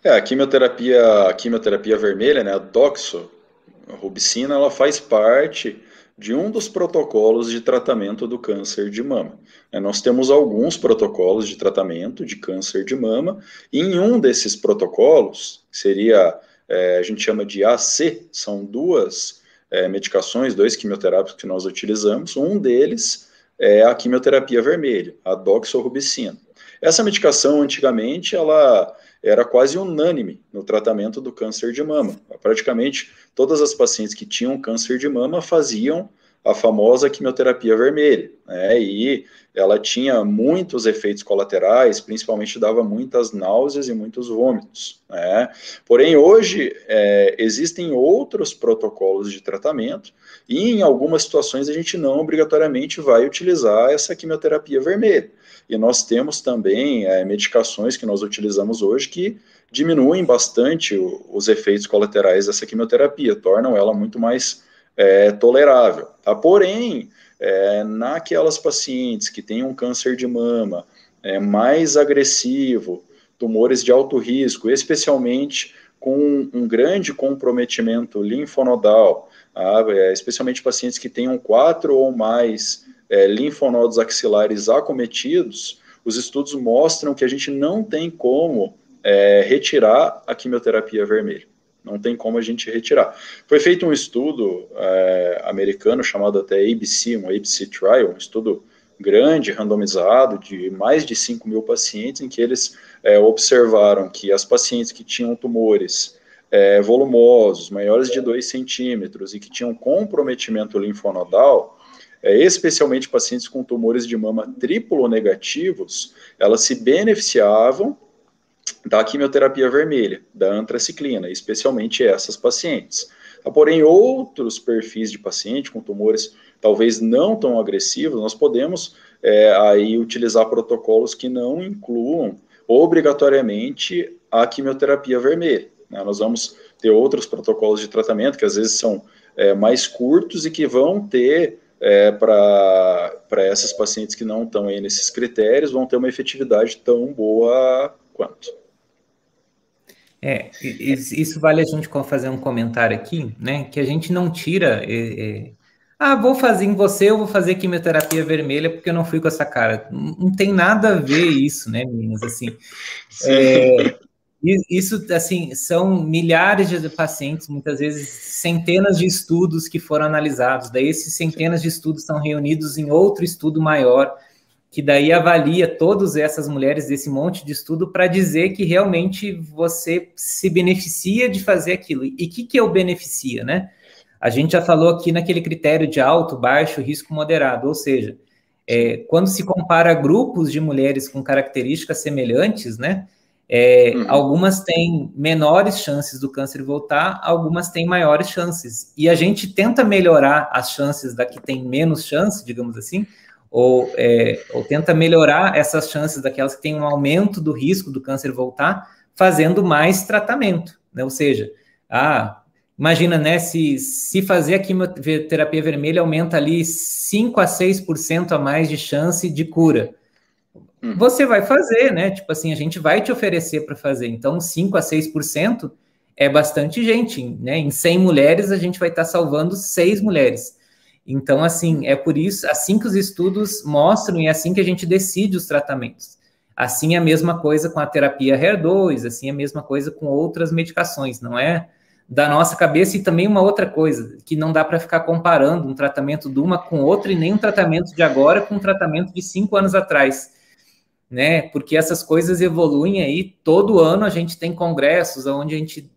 Speaker 2: A quimioterapia vermelha, né, a doxorubicina, ela faz parte de um dos protocolos de tratamento do câncer de mama. Nós temos alguns protocolos de tratamento de câncer de mama, e em um desses protocolos, seria, a gente chama de AC, são duas medicações, dois quimioterápicos que nós utilizamos, um deles é a quimioterapia vermelha, a doxorubicina. Essa medicação, antigamente, ela era quase unânime no tratamento do câncer de mama. Praticamente todas as pacientes que tinham câncer de mama faziam a famosa quimioterapia vermelha, né? E ela tinha muitos efeitos colaterais, principalmente dava muitas náuseas e muitos vômitos, né? Porém, hoje existem outros protocolos de tratamento e em algumas situações a gente não obrigatoriamente vai utilizar essa quimioterapia vermelha. E nós temos também medicações que nós utilizamos hoje que diminuem bastante os efeitos colaterais dessa quimioterapia, tornam ela muito mais tolerável. Tá? Porém, naquelas pacientes que têm um câncer de mama mais agressivo, tumores de alto risco, especialmente com um grande comprometimento linfonodal, especialmente pacientes que tenham 4 ou mais linfonodos axilares acometidos, os estudos mostram que a gente não tem como retirar a quimioterapia vermelha. Não tem como a gente retirar. Foi feito um estudo americano chamado até ABC, um ABC Trial, um estudo grande, randomizado, de mais de 5.000 pacientes, em que eles observaram que as pacientes que tinham tumores volumosos, maiores de 2 centímetros, e que tinham comprometimento linfonodal, especialmente pacientes com tumores de mama triplo negativos, elas se beneficiavam da quimioterapia vermelha, da antraciclina, especialmente essas pacientes. Porém, outros perfis de paciente com tumores talvez não tão agressivos, nós podemos aí utilizar protocolos que não incluam obrigatoriamente a quimioterapia vermelha, né? Nós vamos ter outros protocolos de tratamento que às vezes são mais curtos e que vão ter para essas pacientes que não estão aí nesses critérios, vão ter uma efetividade tão boa quanto.
Speaker 1: Isso vale a gente fazer um comentário aqui, né, que a gente não tira... vou fazer em você, eu vou fazer quimioterapia vermelha porque eu não fui com essa cara. Não tem nada a ver isso, né, meninas, assim. Isso, assim, são milhares de pacientes, muitas vezes centenas de estudos que foram analisados. Daí esses centenas de estudos são reunidos em outro estudo maior, que daí avalia todas essas mulheres desse monte de estudo para dizer que realmente você se beneficia de fazer aquilo. E o que eu beneficia, né? A gente já falou aqui naquele critério de alto, baixo, risco moderado, ou seja, quando se compara grupos de mulheres com características semelhantes, né? Algumas têm menores chances do câncer voltar, algumas têm maiores chances. E a gente tenta melhorar as chances da que tem menos chance, digamos assim, ou tenta melhorar essas chances daquelas que têm um aumento do risco do câncer voltar, fazendo mais tratamento, né? Ou seja, imagina, né, se fazer a quimioterapia vermelha aumenta ali 5 a 6% a mais de chance de cura. Você vai fazer, né? Tipo assim, a gente vai te oferecer para fazer. Então, 5 a 6% é bastante gente, né? Em 100 mulheres, a gente vai estar salvando 6 mulheres. Então, assim, é por isso, assim que os estudos mostram e é assim que a gente decide os tratamentos. Assim é a mesma coisa com a terapia HER2, assim é a mesma coisa com outras medicações, não é da nossa cabeça. E também uma outra coisa, que não dá para ficar comparando um tratamento de uma com outra e nem um tratamento de agora com um tratamento de 5 anos atrás, né? Porque essas coisas evoluem aí, todo ano a gente tem congressos onde a gente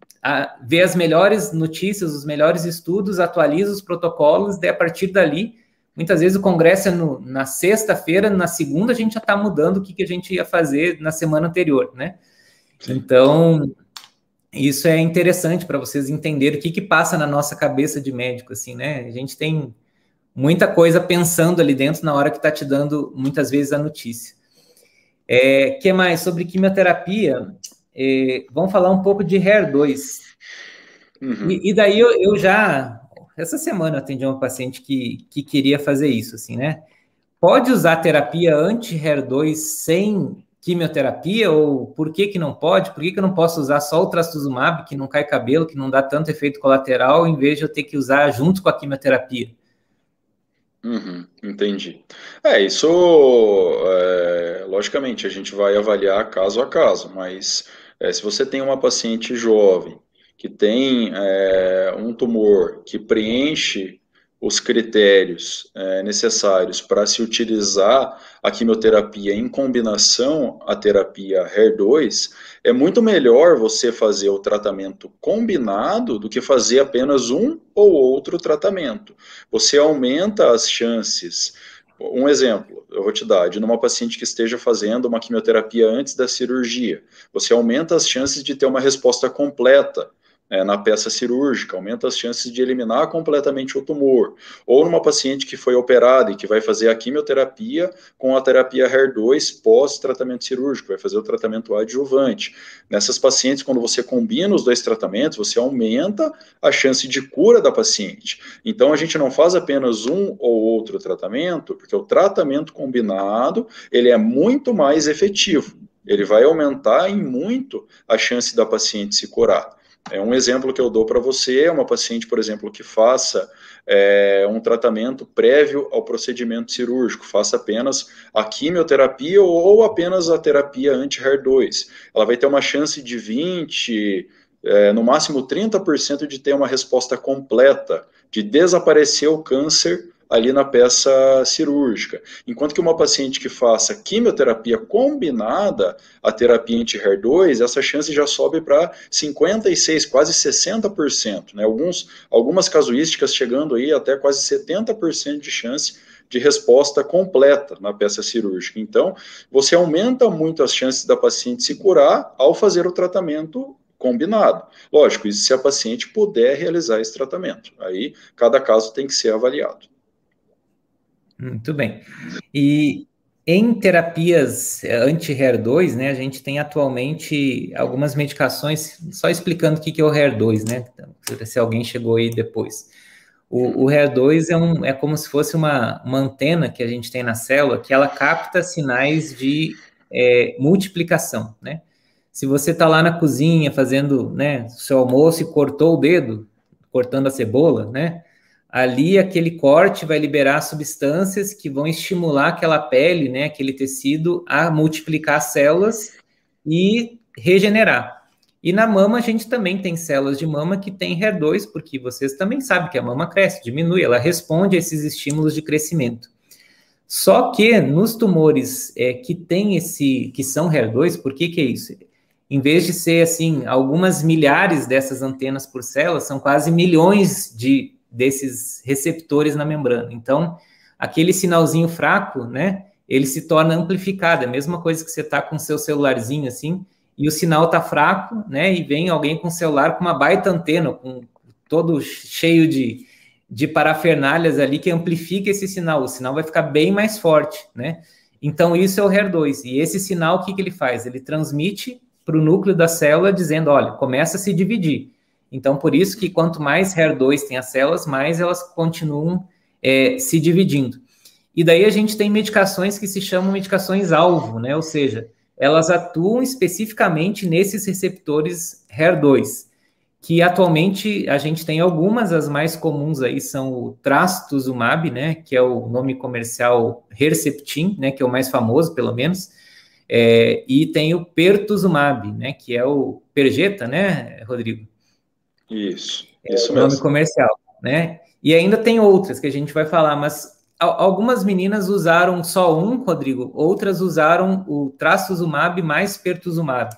Speaker 1: vê as melhores notícias, os melhores estudos, atualiza os protocolos, daí a partir dali, muitas vezes o congresso é na sexta-feira, na segunda a gente já está mudando o que a gente ia fazer na semana anterior, né? Sim. Então, isso é interessante para vocês entenderem o que passa na nossa cabeça de médico, assim, né? A gente tem muita coisa pensando ali dentro na hora que está te dando, muitas vezes, a notícia. Que mais? Sobre quimioterapia, vamos falar um pouco de HER2. E daí eu já, essa semana, eu atendi uma paciente que queria fazer isso, assim, né? Pode usar terapia anti-HER2 sem quimioterapia? Ou por que não pode? Por que eu não posso usar só o trastuzumab, que não cai cabelo, que não dá tanto efeito colateral, em vez de eu ter que usar junto com a quimioterapia?
Speaker 2: Entendi. Isso, logicamente, a gente vai avaliar caso a caso, mas se você tem uma paciente jovem que tem um tumor que preenche os critérios necessários para se utilizar a quimioterapia em combinação à terapia HER2, é muito melhor você fazer o tratamento combinado do que fazer apenas um ou outro tratamento. Você aumenta as chances. Um exemplo, eu vou te dar, de uma paciente que esteja fazendo uma quimioterapia antes da cirurgia, você aumenta as chances de ter uma resposta completa na peça cirúrgica, aumenta as chances de eliminar completamente o tumor. Ou numa paciente que foi operada e que vai fazer a quimioterapia com a terapia HER2 pós-tratamento cirúrgico, vai fazer o tratamento adjuvante. Nessas pacientes, quando você combina os dois tratamentos, você aumenta a chance de cura da paciente. Então, a gente não faz apenas um ou outro tratamento, porque o tratamento combinado, ele é muito mais efetivo. Ele vai aumentar em muito a chance da paciente se curar. Um exemplo que eu dou para você é uma paciente, por exemplo, que faça um tratamento prévio ao procedimento cirúrgico, faça apenas a quimioterapia ou apenas a terapia anti-HER2. Ela vai ter uma chance de 20%, no máximo 30% de ter uma resposta completa, de desaparecer o câncer ali na peça cirúrgica. Enquanto que uma paciente que faça quimioterapia combinada à terapia anti-HER2, essa chance já sobe para 56%, quase 60%, né? Algumas casuísticas chegando aí até quase 70% de chance de resposta completa na peça cirúrgica. Então, você aumenta muito as chances da paciente se curar ao fazer o tratamento combinado. Lógico, isso se a paciente puder realizar esse tratamento. Aí, cada caso tem que ser avaliado.
Speaker 1: Muito bem. E em terapias anti-HER2, né, a gente tem atualmente algumas medicações, só explicando o que é o HER2, né, se alguém chegou aí depois. O HER2 é como se fosse uma antena que a gente tem na célula, que ela capta sinais de multiplicação, né? Se você está lá na cozinha fazendo, né, seu almoço e cortou o dedo, cortando a cebola, né, ali aquele corte vai liberar substâncias que vão estimular aquela pele, né, aquele tecido, a multiplicar células e regenerar. E na mama a gente também tem células de mama que tem HER2, porque vocês também sabem que a mama cresce, diminui, ela responde a esses estímulos de crescimento. Só que nos tumores que tem que são HER2, por que é isso? Em vez de ser assim, algumas milhares dessas antenas por célula, são quase milhões desses receptores na membrana. Então, aquele sinalzinho fraco, né, ele se torna amplificado. É a mesma coisa que você está com o seu celularzinho assim, e o sinal está fraco, né, e vem alguém com o celular com uma baita antena, com todo cheio de parafernálias ali que amplifica esse sinal. O sinal vai ficar bem mais forte, né? Então, isso é o HER2. E esse sinal, o que ele faz? Ele transmite para o núcleo da célula dizendo, olha, começa a se dividir. Então, por isso que quanto mais HER2 tem as células, mais elas continuam se dividindo. E daí a gente tem medicações que se chamam medicações-alvo, né? Ou seja, elas atuam especificamente nesses receptores HER2, que atualmente a gente tem algumas, as mais comuns aí são o trastuzumab, né? Que é o nome comercial Herceptin, né? Que é o mais famoso, pelo menos. E tem o pertuzumab, né, que é o Perjeta, né, Rodrigo?
Speaker 2: Isso
Speaker 1: mesmo.
Speaker 2: Nome
Speaker 1: comercial, né? E ainda tem outras que a gente vai falar, mas algumas meninas usaram só um, Rodrigo, outras usaram o trastuzumab mais pertuzumab.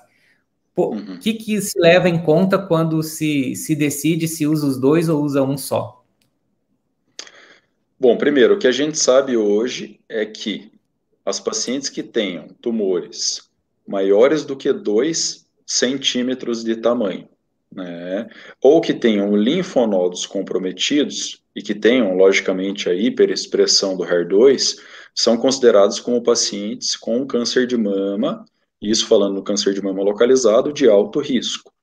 Speaker 1: O que se leva em conta quando se decide se usa os dois ou usa um só?
Speaker 2: Bom, primeiro, o que a gente sabe hoje é que as pacientes que tenham tumores maiores do que 2 centímetros de tamanho, né, ou que tenham linfonodos comprometidos e que tenham, logicamente, a hiperexpressão do HER2, são considerados como pacientes com câncer de mama, isso falando no câncer de mama localizado, de alto risco.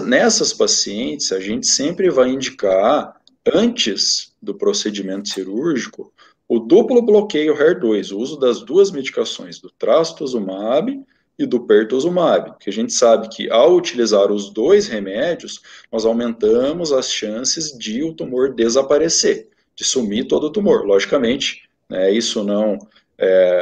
Speaker 2: Nessas pacientes, a gente sempre vai indicar, antes do procedimento cirúrgico, o duplo bloqueio HER2, o uso das duas medicações, do trastuzumab e do pertuzumab, porque a gente sabe que ao utilizar os dois remédios, nós aumentamos as chances de o tumor desaparecer, de sumir todo o tumor. Logicamente, né, isso não...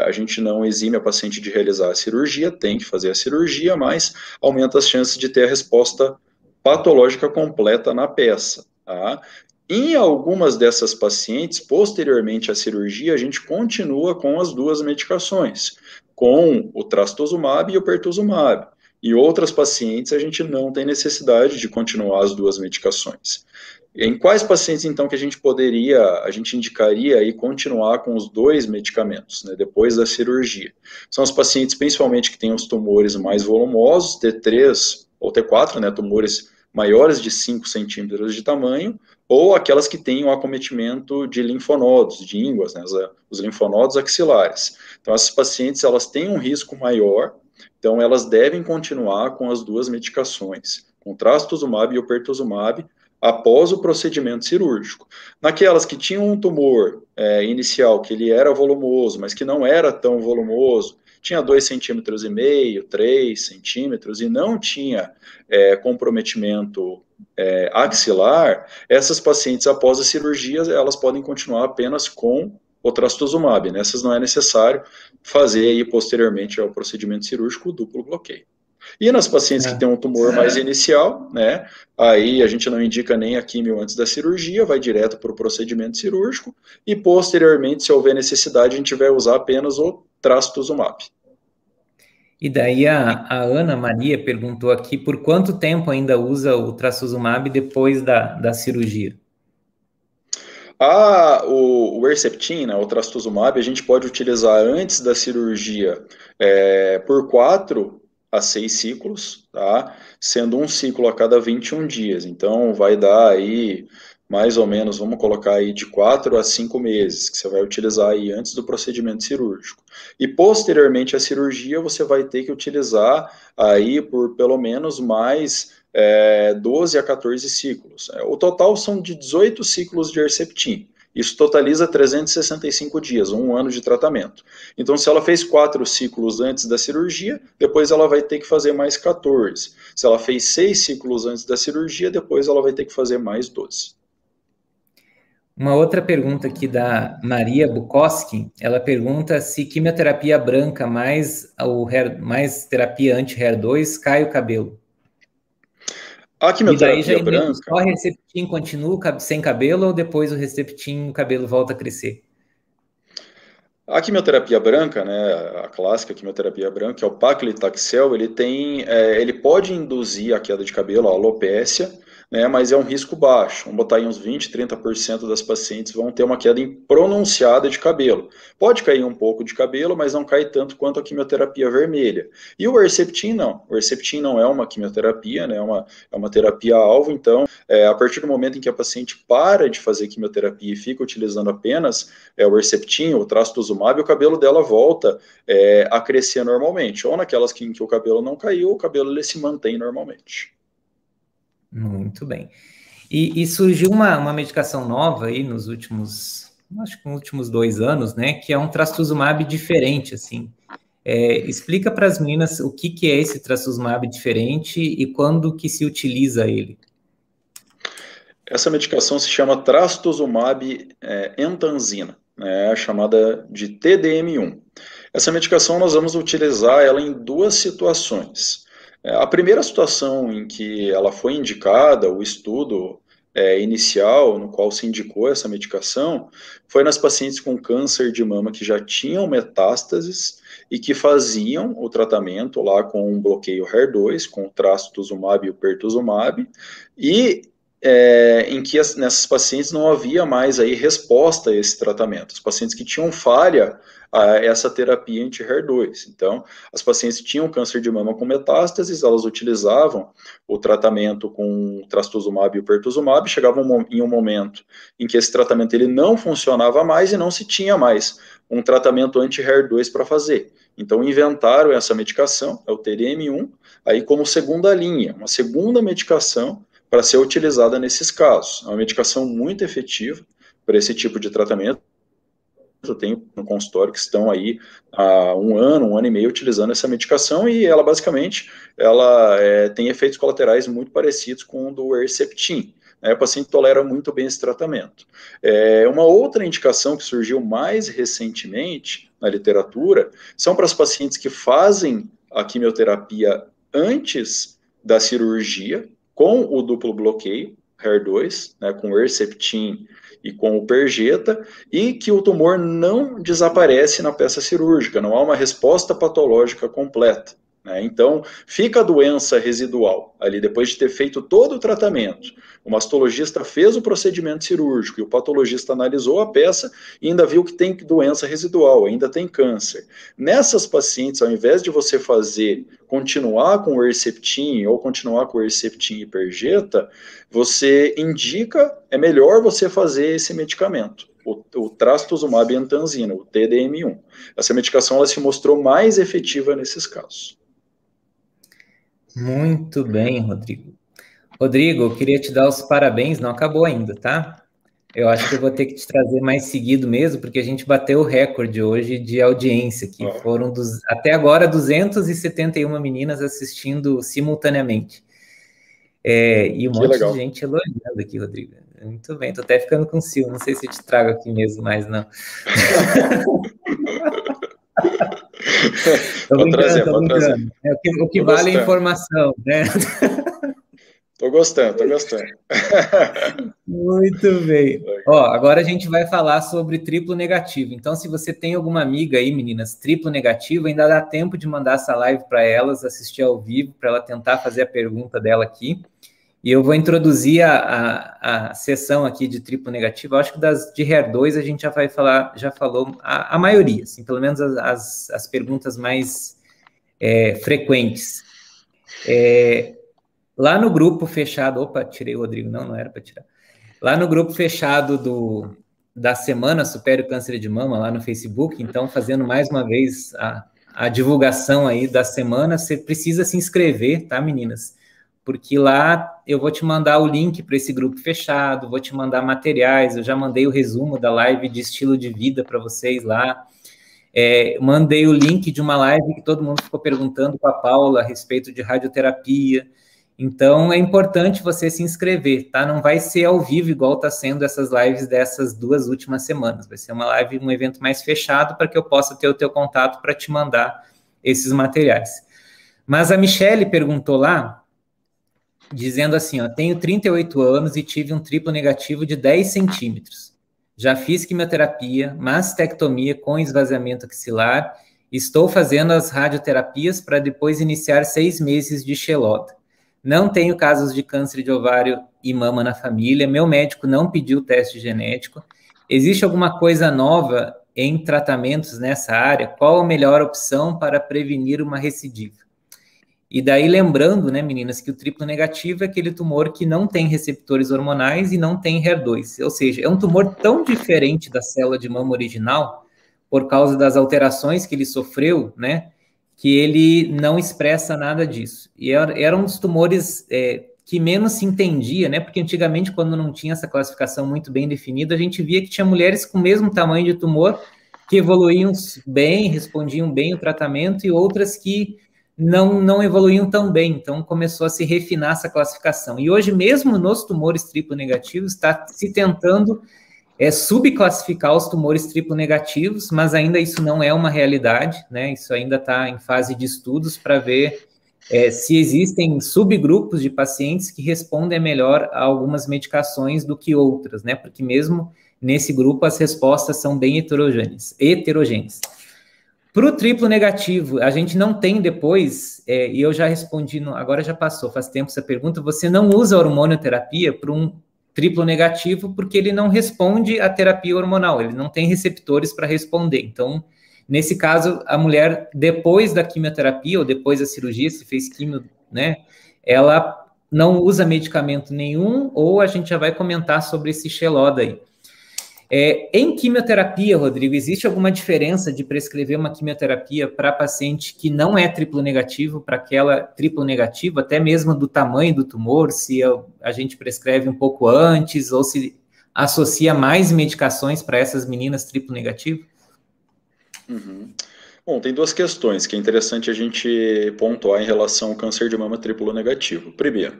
Speaker 2: a gente não exime a paciente de realizar a cirurgia, tem que fazer a cirurgia, mas aumenta as chances de ter a resposta patológica completa na peça, tá? Em algumas dessas pacientes, posteriormente à cirurgia, a gente continua com as duas medicações, com o trastuzumab e o pertuzumab. Em outras pacientes, a gente não tem necessidade de continuar as duas medicações. Em quais pacientes, então, que a gente indicaria aí continuar com os dois medicamentos, né, depois da cirurgia? São os pacientes, principalmente, que têm os tumores mais volumosos, T3 ou T4, né, tumores maiores de 5 centímetros de tamanho, ou aquelas que têm o acometimento de linfonodos, de ínguas, né, os linfonodos axilares. Então, essas pacientes, elas têm um risco maior, então elas devem continuar com as duas medicações, com o trastuzumab e o pertuzumab, após o procedimento cirúrgico. Naquelas que tinham um tumor inicial, que ele era volumoso, mas que não era tão volumoso, tinha 2,5 centímetros, 3 centímetros, e não tinha comprometimento axilar, essas pacientes, após a cirurgia, elas podem continuar apenas com o trastuzumab. Nessas não é necessário fazer aí, posteriormente ao procedimento cirúrgico, o duplo bloqueio. E nas pacientes que têm um tumor mais inicial, né, aí a gente não indica nem a quimio antes da cirurgia, vai direto para o procedimento cirúrgico, e posteriormente, se houver necessidade, a gente vai usar apenas o trastuzumab.
Speaker 1: E daí a Ana Maria perguntou aqui, por quanto tempo ainda usa o trastuzumab depois da cirurgia?
Speaker 2: O Herceptin, né, o trastuzumab, a gente pode utilizar antes da cirurgia por 4 a 6 ciclos, tá? Sendo um ciclo a cada 21 dias. Então, vai dar aí, mais ou menos, vamos colocar aí de 4 a 5 meses, que você vai utilizar aí antes do procedimento cirúrgico. E, posteriormente à cirurgia, você vai ter que utilizar aí por pelo menos mais 12 a 14 ciclos. O total são de 18 ciclos de Herceptin. Isso totaliza 365 dias, um ano de tratamento. Então, se ela fez 4 ciclos antes da cirurgia, depois ela vai ter que fazer mais 14. Se ela fez 6 ciclos antes da cirurgia, depois ela vai ter que fazer mais 12.
Speaker 1: Uma outra pergunta aqui da Maria Bukowski, ela pergunta se quimioterapia branca mais terapia anti-HER2 cai o cabelo.
Speaker 2: A
Speaker 1: E daí já
Speaker 2: quimioterapia branca,
Speaker 1: só Herceptin continua sem cabelo ou depois o Herceptin o cabelo volta a crescer?
Speaker 2: a quimioterapia branca, né, a clássica quimioterapia branca, que é o paclitaxel, ele pode induzir a queda de cabelo, a alopécia, né, mas é um risco baixo. Vamos botar aí uns 20, 30% das pacientes vão ter uma queda pronunciada de cabelo. Pode cair um pouco de cabelo, mas não cai tanto quanto a quimioterapia vermelha. E o Herceptin não. O Herceptin não é uma quimioterapia, né, é uma terapia-alvo, então, a partir do momento em que a paciente para de fazer quimioterapia e fica utilizando apenas o Herceptin, o trastuzumab, o cabelo dela volta a crescer normalmente. Ou naquelas em que o cabelo não caiu, o cabelo ele se mantém normalmente.
Speaker 1: Muito bem. E surgiu uma medicação nova aí acho que nos últimos 2 anos, né, que é um trastuzumab diferente, assim. Explica para as meninas o que é esse trastuzumab diferente e quando que se utiliza ele.
Speaker 2: Essa medicação se chama trastuzumab emtansina, né, chamada de TDM1. Essa medicação nós vamos utilizar ela em 2 situações. A primeira situação em que ela foi indicada, o estudo inicial no qual se indicou essa medicação, foi nas pacientes com câncer de mama que já tinham metástases e que faziam o tratamento lá com um bloqueio HER2, com o trastuzumab e o pertuzumab, e em que nessas pacientes não havia mais aí resposta a esse tratamento. Os pacientes que tinham falha a essa terapia anti-HER2. Então, as pacientes tinham câncer de mama com metástases, elas utilizavam o tratamento com trastuzumab e o pertuzumab, chegavam em um momento em que esse tratamento ele não funcionava mais e não se tinha mais um tratamento anti-HER2 para fazer. Então, inventaram essa medicação, é o TDM1, aí como segunda linha, uma segunda medicação para ser utilizada nesses casos. É uma medicação muito efetiva para esse tipo de tratamento. Eu tenho no consultório que estão aí há um ano e meio utilizando essa medicação e ela basicamente tem efeitos colaterais muito parecidos com o do Herceptin. O paciente tolera muito bem esse tratamento. Uma outra indicação que surgiu mais recentemente na literatura são para as pacientes que fazem a quimioterapia antes da cirurgia, com o duplo bloqueio, HER2, né, com o Herceptin e com o Perjeta, e que o tumor não desaparece na peça cirúrgica, não há uma resposta patológica completa. Né? Então, fica a doença residual ali, depois de ter feito todo o tratamento. O mastologista fez o procedimento cirúrgico e o patologista analisou a peça e ainda viu que tem doença residual, ainda tem câncer. Nessas pacientes, ao invés de você continuar com o Herceptin ou continuar com o Herceptin e Perjeta, você indica, é melhor você fazer esse medicamento, o trastuzumab emtansina, o TDM1. Essa medicação ela se mostrou mais efetiva nesses casos.
Speaker 1: Muito bem, Rodrigo. Rodrigo, eu queria te dar os parabéns, não acabou ainda, tá? Eu acho que eu vou ter que te trazer mais seguido mesmo, porque a gente bateu o recorde hoje de audiência, que foram até agora 271 meninas assistindo simultaneamente. E um monte de gente elogiando aqui, Rodrigo. Muito bem, tô até ficando com ciúme, não sei se eu te trago aqui mesmo mais, não. Vou trazer. O que vale é a informação, né?
Speaker 2: Tô gostando.
Speaker 1: Muito bem. Agora a gente vai falar sobre triplo negativo. Então, se você tem alguma amiga aí, meninas, triplo negativo, ainda dá tempo de mandar essa live para elas, assistir ao vivo, para ela tentar fazer a pergunta dela aqui. E eu vou introduzir a sessão aqui de triplo negativo. Eu acho que de HER2 a gente já falou a maioria, assim, pelo menos as perguntas mais frequentes. Lá no grupo fechado... Opa, tirei o Rodrigo. Não era para tirar. Lá no grupo fechado da Semana Supere o Câncer de Mama, lá no Facebook, então, fazendo mais uma vez a divulgação aí da semana, você precisa se inscrever, tá, meninas? Porque lá eu vou te mandar o link para esse grupo fechado, vou te mandar materiais, eu já mandei o resumo da live de estilo de vida para vocês lá, mandei o link de uma live que todo mundo ficou perguntando com a Paula a respeito de radioterapia. Então, é importante você se inscrever, tá? Não vai ser ao vivo igual está sendo essas lives dessas 2 últimas semanas. Vai ser uma live, um evento mais fechado para que eu possa ter o teu contato para te mandar esses materiais. Mas a Michele perguntou lá dizendo assim, ó, tenho 38 anos e tive um triplo negativo de 10 centímetros. Já fiz quimioterapia, mastectomia com esvaziamento axilar, estou fazendo as radioterapias para depois iniciar 6 meses de Xeloda. Não tenho casos de câncer de ovário e mama na família, meu médico não pediu teste genético. Existe alguma coisa nova em tratamentos nessa área? Qual a melhor opção para prevenir uma recidiva? E daí lembrando, né, meninas, que o triplo negativo é aquele tumor que não tem receptores hormonais e não tem HER2, ou seja, é um tumor tão diferente da célula de mama original, por causa das alterações que ele sofreu, né, que ele não expressa nada disso. E era um dos tumores que menos se entendia, né, porque antigamente, quando não tinha essa classificação muito bem definida, a gente via que tinha mulheres com o mesmo tamanho de tumor que evoluíam bem, respondiam bem o tratamento, e outras que não evoluíam tão bem, então começou a se refinar essa classificação. E hoje, mesmo nos tumores triplo negativos, está se tentando subclassificar os tumores triplo negativos, mas ainda isso não é uma realidade, né? Isso ainda está em fase de estudos para ver se existem subgrupos de pacientes que respondem melhor a algumas medicações do que outras, né? Porque mesmo nesse grupo as respostas são bem heterogêneas. Para o triplo negativo, a gente não tem depois, e eu já respondi, agora já passou, faz tempo essa pergunta, você não usa hormonioterapia para um triplo negativo porque ele não responde à terapia hormonal, ele não tem receptores para responder. Então, nesse caso, a mulher, depois da quimioterapia ou depois da cirurgia, se fez quimio, né, ela não usa medicamento nenhum, ou a gente já vai comentar sobre esse Xeloda aí. Em quimioterapia, Rodrigo, existe alguma diferença de prescrever uma quimioterapia para paciente que não é triplo negativo, para aquela triplo negativa, até mesmo do tamanho do tumor, se a gente prescreve um pouco antes, ou se associa mais medicações para essas meninas triplo negativo?
Speaker 2: Uhum. Bom, tem duas questões que é interessante a gente pontuar em relação ao câncer de mama triplo negativo. Primeiro,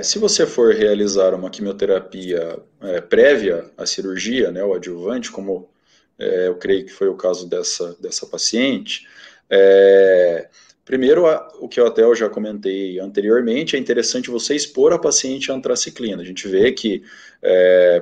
Speaker 2: se você for realizar uma quimioterapia prévia à cirurgia, né, o adjuvante, como eu creio que foi o caso dessa paciente, primeiro, o que eu já comentei anteriormente, é interessante você expor a paciente à antraciclina. A gente vê que,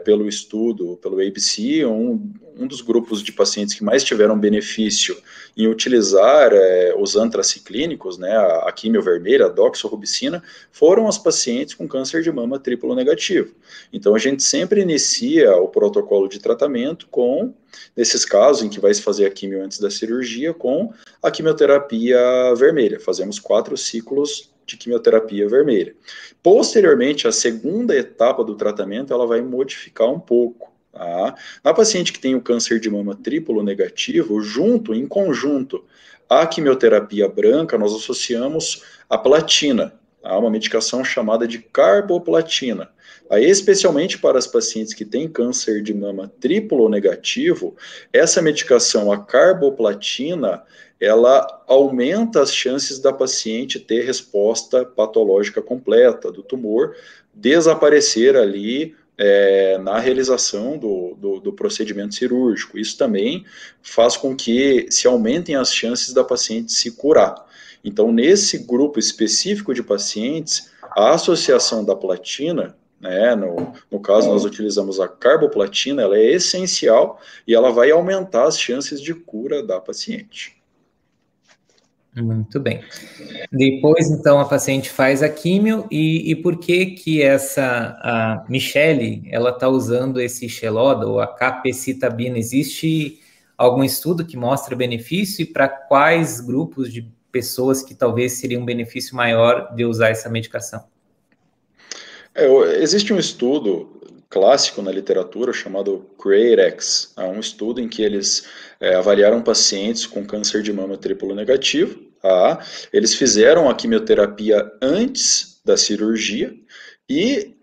Speaker 2: pelo estudo, pelo ABC, um dos grupos de pacientes que mais tiveram benefício em utilizar os antraciclínicos, né, a quimio vermelha, a doxorubicina, foram as pacientes com câncer de mama triplo negativo. Então, a gente sempre inicia o protocolo de tratamento com, nesses casos em que vai se fazer a quimio antes da cirurgia, com a quimioterapia vermelha. Fazemos 4 ciclos de quimioterapia vermelha. Posteriormente, a segunda etapa do tratamento, ela vai modificar um pouco. Tá? Na paciente que tem o câncer de mama triplo negativo, em conjunto, à quimioterapia branca, nós associamos a platina, tá? Uma medicação chamada de carboplatina. Aí, especialmente para as pacientes que têm câncer de mama triplo negativo, essa medicação, a carboplatina, ela aumenta as chances da paciente ter resposta patológica completa do tumor, desaparecer ali na realização do procedimento cirúrgico. Isso também faz com que se aumentem as chances da paciente se curar. Então, nesse grupo específico de pacientes, a associação da platina, né, no caso nós utilizamos a carboplatina, ela é essencial e ela vai aumentar as chances de cura da paciente.
Speaker 1: Muito bem. Depois, então, a paciente faz a químio, e por que a Michele, ela está usando esse Xeloda, ou a capecitabina? Existe algum estudo que mostra benefício, e para quais grupos de pessoas que talvez seria um benefício maior de usar essa medicação?
Speaker 2: Existe um estudo clássico na literatura chamado CREATE-X, um estudo em que eles avaliaram pacientes com câncer de mama triplo negativo. Tá? Eles fizeram a quimioterapia antes da cirurgia e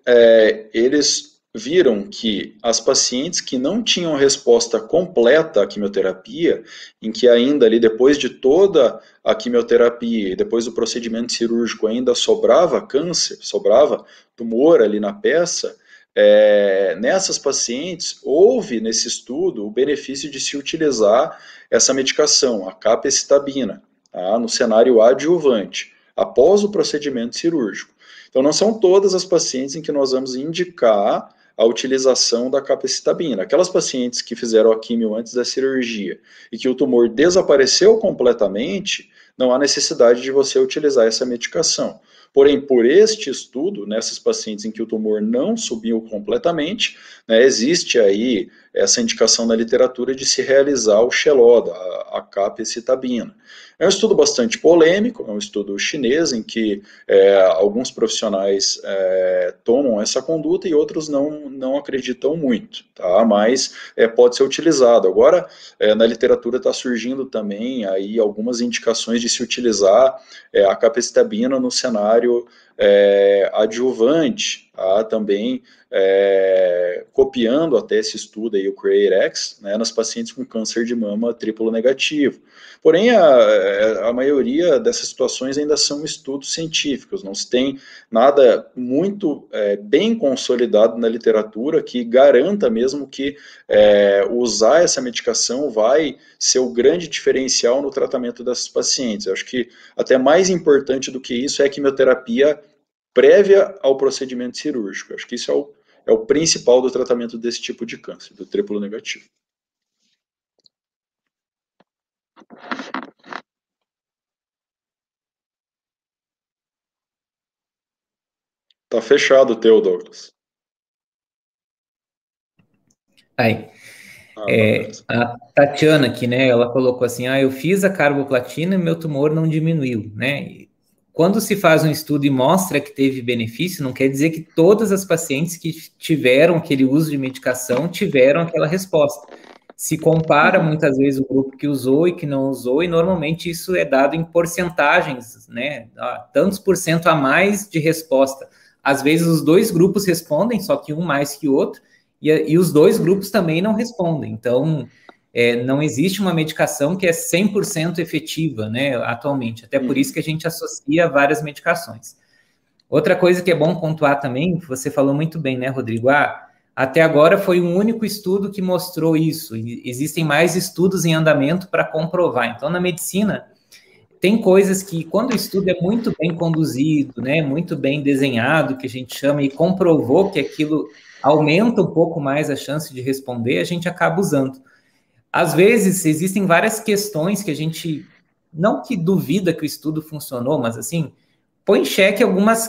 Speaker 2: eles viram que as pacientes que não tinham resposta completa à quimioterapia, em que ainda ali depois de toda a quimioterapia e depois do procedimento cirúrgico ainda sobrava câncer, sobrava tumor ali na peça, nessas pacientes houve nesse estudo o benefício de se utilizar essa medicação, a capecitabina, tá, no cenário adjuvante, após o procedimento cirúrgico. Então, não são todas as pacientes em que nós vamos indicar a utilização da capecitabina. Aquelas pacientes que fizeram a quimio antes da cirurgia e que o tumor desapareceu completamente, não há necessidade de você utilizar essa medicação. Porém, por este estudo, nessas pacientes em que o tumor não subiu completamente, né, existe aí essa indicação na literatura de se realizar o Xeloda, a capecitabina. É um estudo bastante polêmico, é um estudo chinês em que alguns profissionais tomam essa conduta e outros não acreditam muito, tá? Mas pode ser utilizado. Agora, na literatura está surgindo também aí algumas indicações de se utilizar a capecitabina no cenário adjuvante, tá? Também copiando até esse estudo aí, o CREATE-X, né, nas pacientes com câncer de mama triplo negativo. Porém, a maioria dessas situações ainda são estudos científicos, não se tem nada muito bem consolidado na literatura que garanta mesmo que usar essa medicação vai ser o grande diferencial no tratamento dessas pacientes. Eu acho que até mais importante do que isso é a quimioterapia prévia ao procedimento cirúrgico. Eu acho que isso é o principal do tratamento desse tipo de câncer, do triplo negativo. Tá fechado o teu, Douglas.
Speaker 1: Aí. A Tatiana aqui, né, ela colocou assim, eu fiz a carboplatina e meu tumor não diminuiu, né? Quando se faz um estudo e mostra que teve benefício, não quer dizer que todas as pacientes que tiveram aquele uso de medicação tiveram aquela resposta. Se compara muitas vezes o grupo que usou e que não usou, e normalmente isso é dado em porcentagens, né? Tantos por cento a mais de resposta. Às vezes os dois grupos respondem, só que um mais que o outro, e os dois grupos também não respondem. Então, não existe uma medicação que é 100% efetiva, né, atualmente. Até por isso que a gente associa várias medicações. Outra coisa que é bom pontuar também, que você falou muito bem, né, Rodrigo? Até agora foi um único estudo que mostrou isso. Existem mais estudos em andamento para comprovar. Então, na medicina, tem coisas que, quando o estudo é muito bem conduzido, né, muito bem desenhado, que a gente chama, e comprovou que aquilo aumenta um pouco mais a chance de responder, a gente acaba usando. Às vezes, existem várias questões que a gente, não que duvida que o estudo funcionou, mas assim, põe em xeque alguns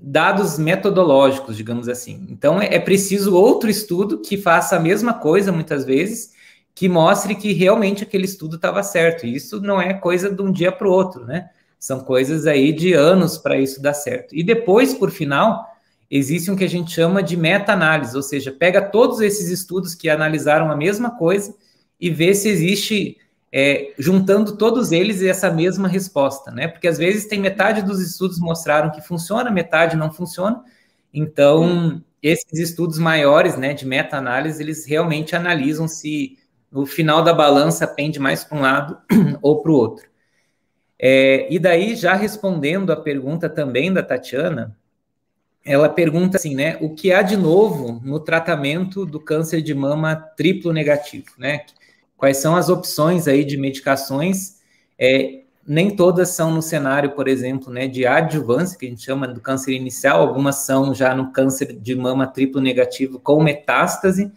Speaker 1: dados metodológicos, digamos assim. Então, é preciso outro estudo que faça a mesma coisa, muitas vezes, que mostre que realmente aquele estudo estava certo. E isso não é coisa de um dia para o outro, né? São coisas aí de anos para isso dar certo. E depois, por final, existe um que a gente chama de meta-análise, ou seja, pega todos esses estudos que analisaram a mesma coisa e vê se existe, juntando todos eles, essa mesma resposta, né? Porque às vezes tem metade dos estudos mostraram que funciona, metade não funciona. Então, esses estudos maiores, né, de meta-análise, eles realmente analisam se no final da balança pende mais para um lado ou para o outro. E daí, já respondendo a pergunta também da Tatiana, ela pergunta assim, né, o que há de novo no tratamento do câncer de mama triplo negativo, né? Quais são as opções aí de medicações? Nem todas são no cenário, por exemplo, né, de adjuvância, que a gente chama do câncer inicial, algumas são já no câncer de mama triplo negativo com metástase,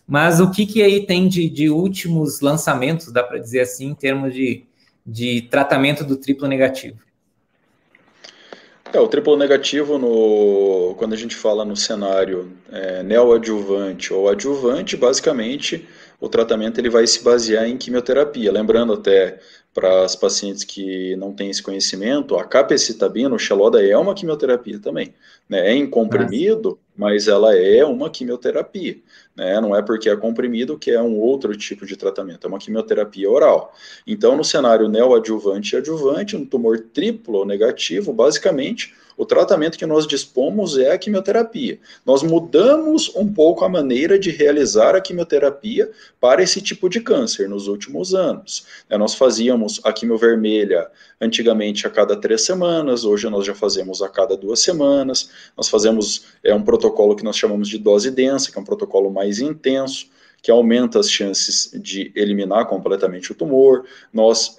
Speaker 1: mas o que aí tem de últimos lançamentos, dá para dizer assim, em termos de tratamento do triplo negativo?
Speaker 2: O triplo negativo, quando a gente fala no cenário neoadjuvante ou adjuvante, basicamente o tratamento ele vai se basear em quimioterapia. Lembrando até para as pacientes que não têm esse conhecimento, a capecitabina, o Xeloda, é uma quimioterapia também. Né? É em comprimido, mas ela é uma quimioterapia. Né? Não é porque é comprimido que é um outro tipo de tratamento, é uma quimioterapia oral. Então, no cenário neoadjuvante e adjuvante, um tumor triplo negativo, basicamente, o tratamento que nós dispomos é a quimioterapia. Nós mudamos um pouco a maneira de realizar a quimioterapia para esse tipo de câncer nos últimos anos. Nós fazíamos a quimiovermelha antigamente a cada 3 semanas, hoje nós já fazemos a cada 2 semanas. Nós fazemos um protocolo que nós chamamos de dose densa, que é um protocolo mais intenso, que aumenta as chances de eliminar completamente o tumor. Nós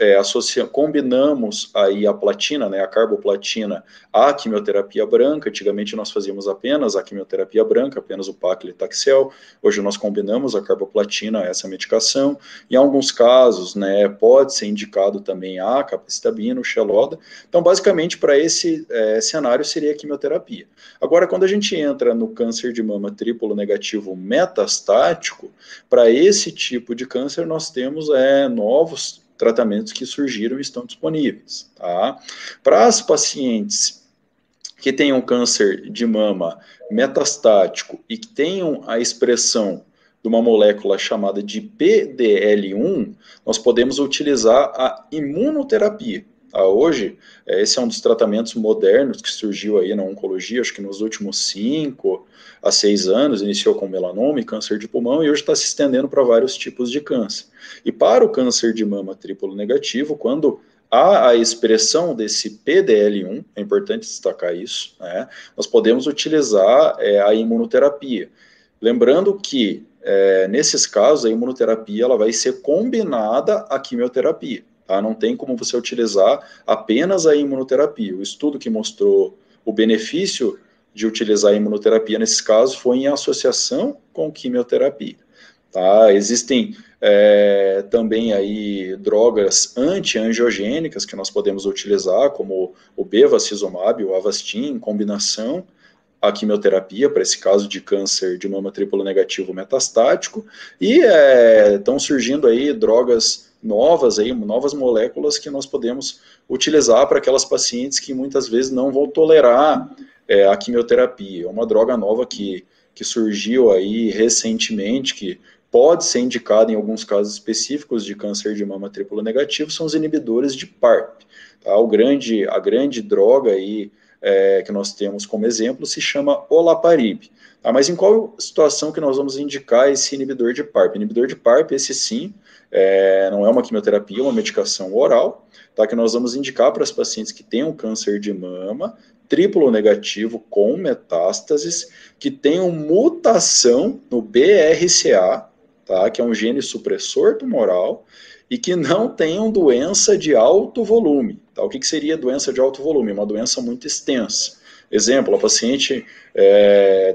Speaker 2: combinamos aí a platina, né, a carboplatina, à quimioterapia branca. Antigamente nós fazíamos apenas a quimioterapia branca, apenas o paclitaxel. Hoje nós combinamos a carboplatina a essa medicação. Em alguns casos, né, pode ser indicado também a capecitabina, o Xeloda. Então, basicamente, para esse cenário seria a quimioterapia. Agora, quando a gente entra no câncer de mama triplo negativo metastático, para esse tipo de câncer nós temos novos tratamentos que surgiram e estão disponíveis. Tá? Para as pacientes que tenham câncer de mama metastático e que tenham a expressão de uma molécula chamada de PDL1, nós podemos utilizar a imunoterapia. Hoje, esse é um dos tratamentos modernos que surgiu aí na oncologia, acho que nos últimos 5 a 6 anos, iniciou com melanoma e câncer de pulmão, e hoje está se estendendo para vários tipos de câncer. E para o câncer de mama triplo negativo, quando há a expressão desse PDL1, é importante destacar isso, né, nós podemos utilizar a imunoterapia. Lembrando que, nesses casos, a imunoterapia ela vai ser combinada à quimioterapia. Tá? Não tem como você utilizar apenas a imunoterapia. O estudo que mostrou o benefício de utilizar a imunoterapia nesses casos foi em associação com quimioterapia. Tá? Existem também aí drogas anti-angiogênicas que nós podemos utilizar, como o bevacizumab, o Avastin, em combinação a quimioterapia, para esse caso de câncer de mama triplo negativo metastático, e estão surgindo aí drogas novas moléculas que nós podemos utilizar para aquelas pacientes que muitas vezes não vão tolerar a quimioterapia. É uma droga nova que surgiu aí recentemente, que pode ser indicada em alguns casos específicos de câncer de mama triplo negativo, são os inibidores de PARP. Tá? A grande droga aí que nós temos como exemplo se chama olaparib. Tá? Mas em qual situação que nós vamos indicar esse inibidor de PARP? Inibidor de PARP, esse sim, não é uma quimioterapia, é uma medicação oral, tá? Que nós vamos indicar para as pacientes que tenham câncer de mama, triplo negativo com metástases, que tenham mutação no BRCA, tá? Que é um gene supressor tumoral, e que não tenham doença de alto volume. Tá? O que seria doença de alto volume? Uma doença muito extensa. Exemplo, a paciente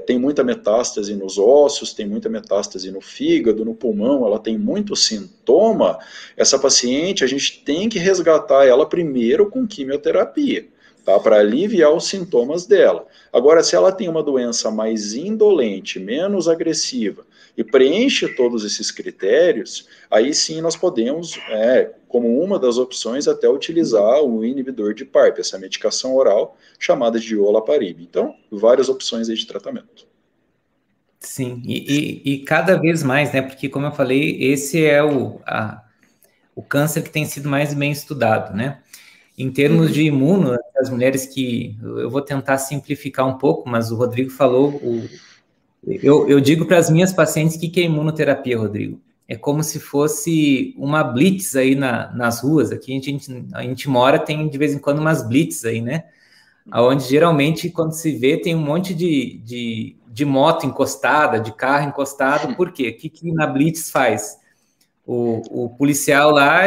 Speaker 2: tem muita metástase nos ossos, tem muita metástase no fígado, no pulmão, ela tem muito sintoma. Essa paciente, a gente tem que resgatar ela primeiro com quimioterapia, tá? Para aliviar os sintomas dela. Agora, se ela tem uma doença mais indolente, menos agressiva, e preenche todos esses critérios, aí sim nós podemos, como uma das opções, até utilizar o inibidor de PARP, essa medicação oral chamada de olaparib. Então, várias opções aí de tratamento.
Speaker 1: Sim, e cada vez mais, né? Porque, como eu falei, esse é o câncer que tem sido mais bem estudado, né? Em termos de imuno, as mulheres que... Eu vou tentar simplificar um pouco, mas o Rodrigo falou... Eu digo para as minhas pacientes o que é imunoterapia, Rodrigo. É como se fosse uma blitz aí nas ruas. Aqui a gente mora, tem de vez em quando umas blitz aí, né? Onde geralmente, quando se vê, tem um monte de moto encostada, de carro encostado. Por quê? O que na blitz faz? O policial lá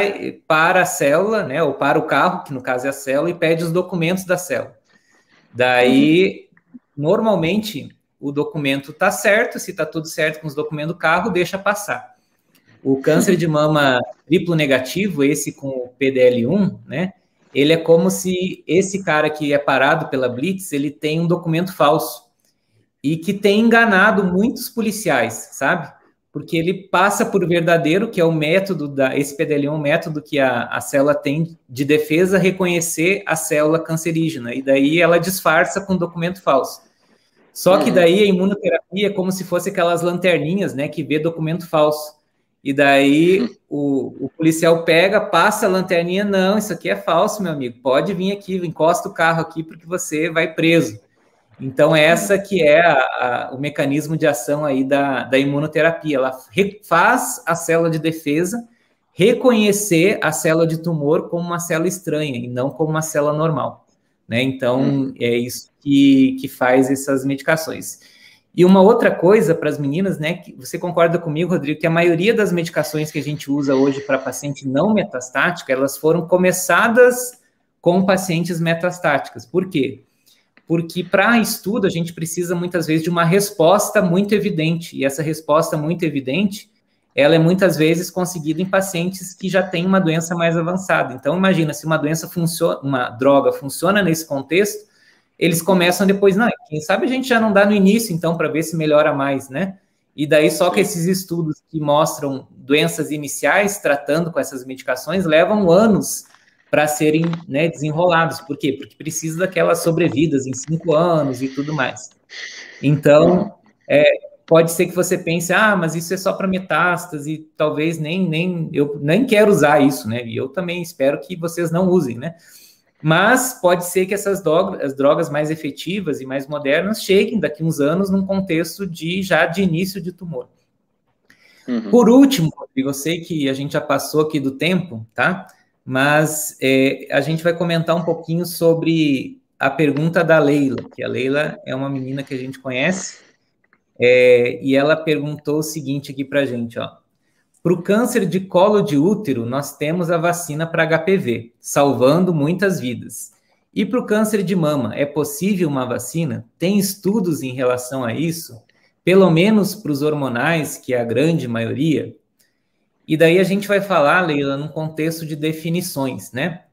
Speaker 1: para a célula, né? Ou para o carro, que no caso é a célula, e pede os documentos da célula. Daí, normalmente... o documento está certo, se está tudo certo com os documentos do carro, deixa passar. O câncer de mama triplo negativo, esse com o PDL1, né, ele é como se esse cara que é parado pela Blitz, ele tem um documento falso e que tem enganado muitos policiais, sabe? Porque ele passa por verdadeiro, que é o método, esse PDL1 é um método que a célula tem de defesa, reconhecer a célula cancerígena, e daí ela disfarça com documento falso. Só que daí a imunoterapia é como se fosse aquelas lanterninhas, né, que vê documento falso. E daí o policial pega, passa a lanterninha, não, isso aqui é falso, meu amigo, pode vir aqui, encosta o carro aqui porque você vai preso. Então essa que é o mecanismo de ação aí da imunoterapia, ela faz a célula de defesa reconhecer a célula de tumor como uma célula estranha e não como uma célula normal. Né? Então, é isso que faz essas medicações. E uma outra coisa para as meninas, né, que você concorda comigo, Rodrigo, que a maioria das medicações que a gente usa hoje para paciente não metastática, elas foram começadas com pacientes metastáticas. Por quê? Porque para estudo a gente precisa muitas vezes de uma resposta muito evidente, e essa resposta muito evidente, ela é muitas vezes conseguida em pacientes que já têm uma doença mais avançada. Então, imagina, se uma doença funciona, uma droga funciona nesse contexto, eles começam depois, não, quem sabe a gente já não dá no início, então, para ver se melhora mais, né? E daí só que esses estudos que mostram doenças iniciais tratando com essas medicações levam anos para serem, né, desenrolados. Por quê? Porque precisa daquelas sobrevidas em 5 anos e tudo mais. Então, pode ser que você pense, mas isso é só para metástase, e talvez eu nem quero usar isso, né? E eu também espero que vocês não usem, né? Mas pode ser que as drogas mais efetivas e mais modernas cheguem daqui uns anos num contexto já de início de tumor. Por último, eu sei que a gente já passou aqui do tempo, tá? Mas a gente vai comentar um pouquinho sobre a pergunta da Leila, que a Leila é uma menina que a gente conhece, e ela perguntou o seguinte aqui para a gente, ó. Para o câncer de colo de útero, nós temos a vacina para HPV, salvando muitas vidas. E para o câncer de mama, é possível uma vacina? Tem estudos em relação a isso? Pelo menos para os hormonais, que é a grande maioria? E daí a gente vai falar, Leila, num contexto de definições, né?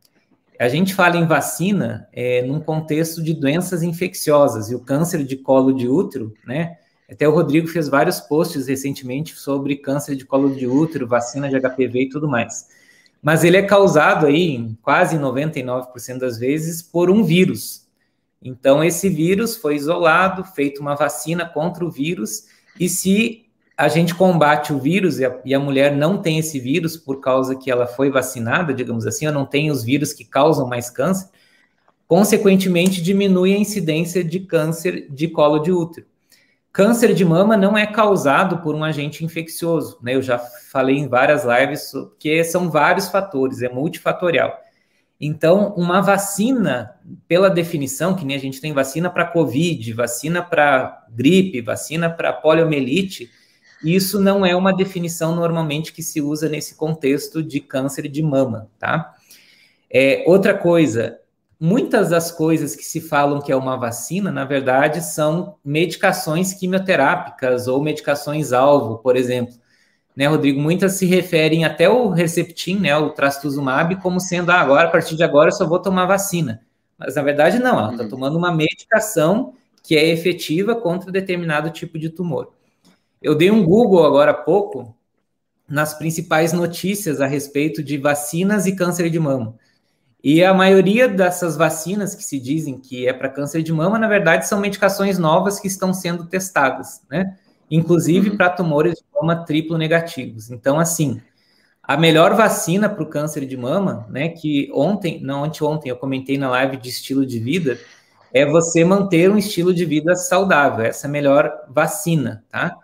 Speaker 1: A gente fala em vacina num contexto de doenças infecciosas, e o câncer de colo de útero, né? Até o Rodrigo fez vários posts recentemente sobre câncer de colo de útero, vacina de HPV e tudo mais. Mas ele é causado aí, em quase 99% das vezes, por um vírus. Então, esse vírus foi isolado, feito uma vacina contra o vírus, e se a gente combate o vírus e a mulher não tem esse vírus por causa que ela foi vacinada, digamos assim, ou não tem os vírus que causam mais câncer, consequentemente diminui a incidência de câncer de colo de útero. Câncer de mama não é causado por um agente infeccioso, né? Eu já falei em várias lives que são vários fatores, é multifatorial. Então, uma vacina, pela definição, que nem a gente tem vacina para Covid, vacina para gripe, vacina para poliomielite, isso não é uma definição normalmente que se usa nesse contexto de câncer de mama, tá? Outra coisa, muitas das coisas que se falam que é uma vacina, na verdade, são medicações quimioterápicas ou medicações-alvo, por exemplo. Né, Rodrigo? Muitas se referem até o Herceptin, né, o trastuzumab, como sendo, agora, a partir de agora, eu só vou tomar vacina. Mas, na verdade, não. Ela está tomando uma medicação que é efetiva contra determinado tipo de tumor. Eu dei um Google agora há pouco nas principais notícias a respeito de vacinas e câncer de mama. E a maioria dessas vacinas que se dizem que é para câncer de mama, na verdade, são medicações novas que estão sendo testadas, né? Inclusive para tumores de mama triplo negativos. Então, assim, a melhor vacina para o câncer de mama, né, que anteontem eu comentei na live de estilo de vida, é você manter um estilo de vida saudável. Essa é a melhor vacina, tá?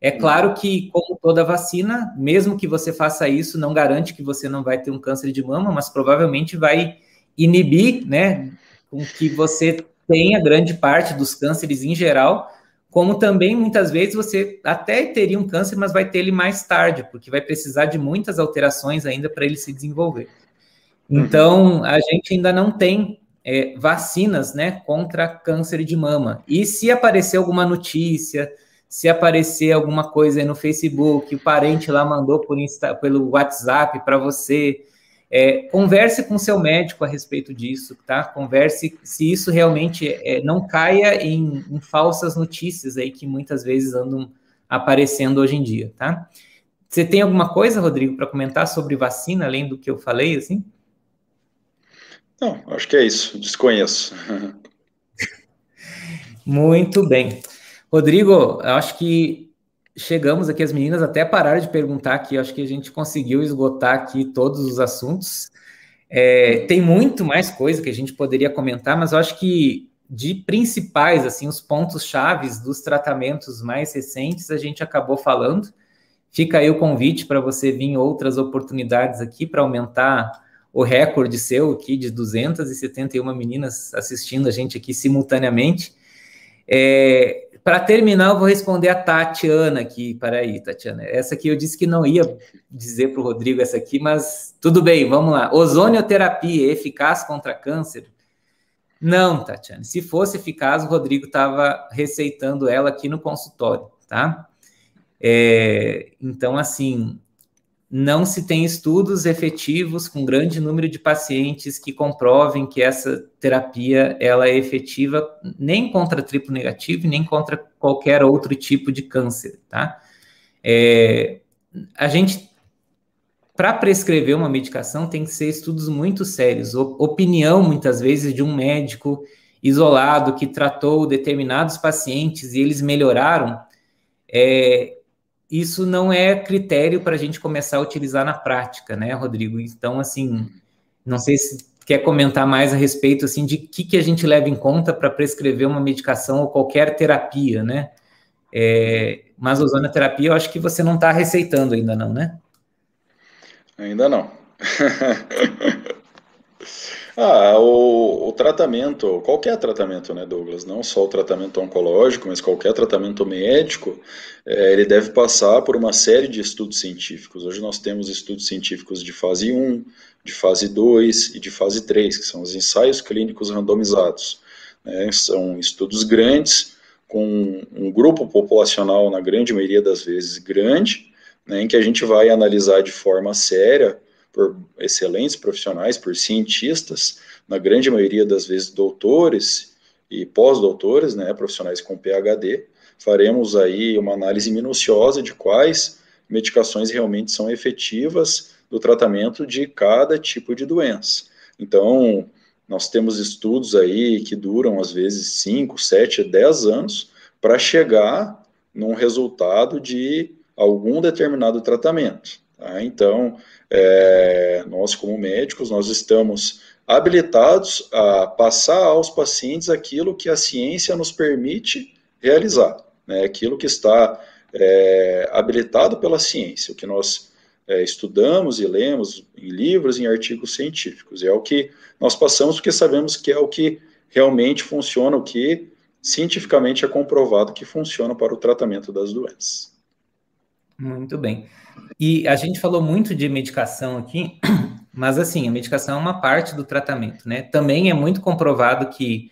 Speaker 1: É claro que, como toda vacina, mesmo que você faça isso, não garante que você não vai ter um câncer de mama, mas provavelmente vai inibir, né, com que você tenha grande parte dos cânceres em geral, como também, muitas vezes, você até teria um câncer, mas vai ter ele mais tarde, porque vai precisar de muitas alterações ainda para ele se desenvolver. Então, a gente ainda não tem vacinas, né, contra câncer de mama. E se aparecer alguma notícia, se aparecer alguma coisa aí no Facebook, o parente lá mandou pelo WhatsApp para você, converse com seu médico a respeito disso, tá? Converse se isso realmente não caia em falsas notícias aí que muitas vezes andam aparecendo hoje em dia, tá? Você tem alguma coisa, Rodrigo, para comentar sobre vacina, além do que eu falei, assim?
Speaker 2: Não, acho que é isso, desconheço.
Speaker 1: Muito bem. Rodrigo, eu acho que chegamos aqui, as meninas até pararam de perguntar aqui, eu acho que a gente conseguiu esgotar aqui todos os assuntos. Tem muito mais coisa que a gente poderia comentar, mas eu acho que de principais, assim, os pontos chaves dos tratamentos mais recentes, a gente acabou falando. Fica aí o convite para você vir em outras oportunidades aqui para aumentar o recorde seu aqui de 271 meninas assistindo a gente aqui simultaneamente. para terminar, eu vou responder a Tatiana aqui. Peraí, Tatiana. Essa aqui eu disse que não ia dizer para o Rodrigo essa aqui, mas tudo bem, vamos lá. Ozonioterapia é eficaz contra câncer? Não, Tatiana. Se fosse eficaz, o Rodrigo estava receitando ela aqui no consultório, tá? Então, assim, não se tem estudos efetivos com grande número de pacientes que comprovem que essa terapia ela é efetiva nem contra triplo negativo, nem contra qualquer outro tipo de câncer, tá? A gente, para prescrever uma medicação, tem que ser estudos muito sérios, opinião, muitas vezes, de um médico isolado que tratou determinados pacientes e eles melhoraram, isso não é critério para a gente começar a utilizar na prática, né, Rodrigo? Então, assim, não sei se quer comentar mais a respeito, assim, de que a gente leva em conta para prescrever uma medicação ou qualquer terapia, né? Mas ozonioterapia, eu acho que você não está receitando ainda não, né?
Speaker 2: Ainda não. O tratamento, qualquer tratamento, né, Douglas? Não só o tratamento oncológico, mas qualquer tratamento médico, ele deve passar por uma série de estudos científicos. Hoje nós temos estudos científicos de fase 1, de fase 2 e de fase 3, que são os ensaios clínicos randomizados, né? São estudos grandes, com um grupo populacional, na grande maioria das vezes, grande, né, em que a gente vai analisar de forma séria, por excelentes profissionais, por cientistas, na grande maioria das vezes doutores e pós-doutores, né, profissionais com PhD, faremos aí uma análise minuciosa de quais medicações realmente são efetivas no tratamento de cada tipo de doença. Então, nós temos estudos aí que duram, às vezes, 5, 7, 10 anos para chegar num resultado de algum determinado tratamento. Tá? Então, nós como médicos, nós estamos habilitados a passar aos pacientes aquilo que a ciência nos permite realizar, né? Aquilo que está habilitado pela ciência, o que nós estudamos e lemos em livros e em artigos científicos. É o que nós passamos porque sabemos que é o que realmente funciona, o que cientificamente é comprovado que funciona para o tratamento das doenças.
Speaker 1: Muito bem. E a gente falou muito de medicação aqui, mas assim, a medicação é uma parte do tratamento, né? Também é muito comprovado que,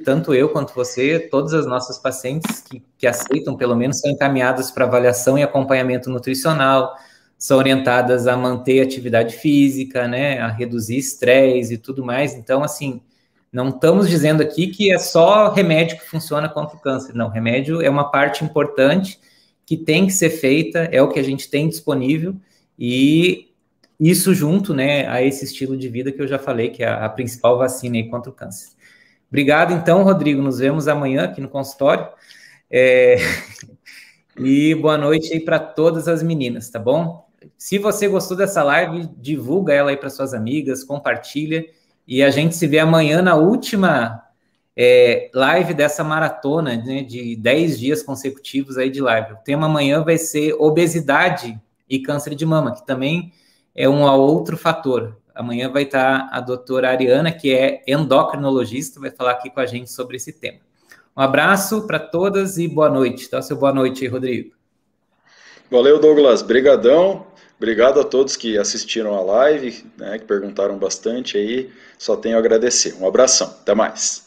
Speaker 1: tanto eu quanto você, todas as nossas pacientes que aceitam, pelo menos, são encaminhadas para avaliação e acompanhamento nutricional, são orientadas a manter atividade física, né? A reduzir estresse e tudo mais. Então, assim, não estamos dizendo aqui que é só remédio que funciona contra o câncer. Não, remédio é uma parte importante que tem que ser feita, é o que a gente tem disponível, e isso junto, né, a esse estilo de vida que eu já falei, que é a principal vacina aí contra o câncer. Obrigado, então, Rodrigo, nos vemos amanhã aqui no consultório, e boa noite aí para todas as meninas, tá bom? Se você gostou dessa live, divulga ela aí para suas amigas, compartilha, e a gente se vê amanhã na última live dessa maratona, né, de 10 dias consecutivos aí de live. O tema amanhã vai ser obesidade e câncer de mama, que também é um outro fator. Amanhã vai estar a doutora Ariana, que é endocrinologista, vai falar aqui com a gente sobre esse tema. Um abraço para todas e boa noite. Dá o seu boa noite aí, Rodrigo.
Speaker 2: Valeu, Douglas. Brigadão. Obrigado a todos que assistiram a live, né, que perguntaram bastante aí. Só tenho a agradecer. Um abração. Até mais.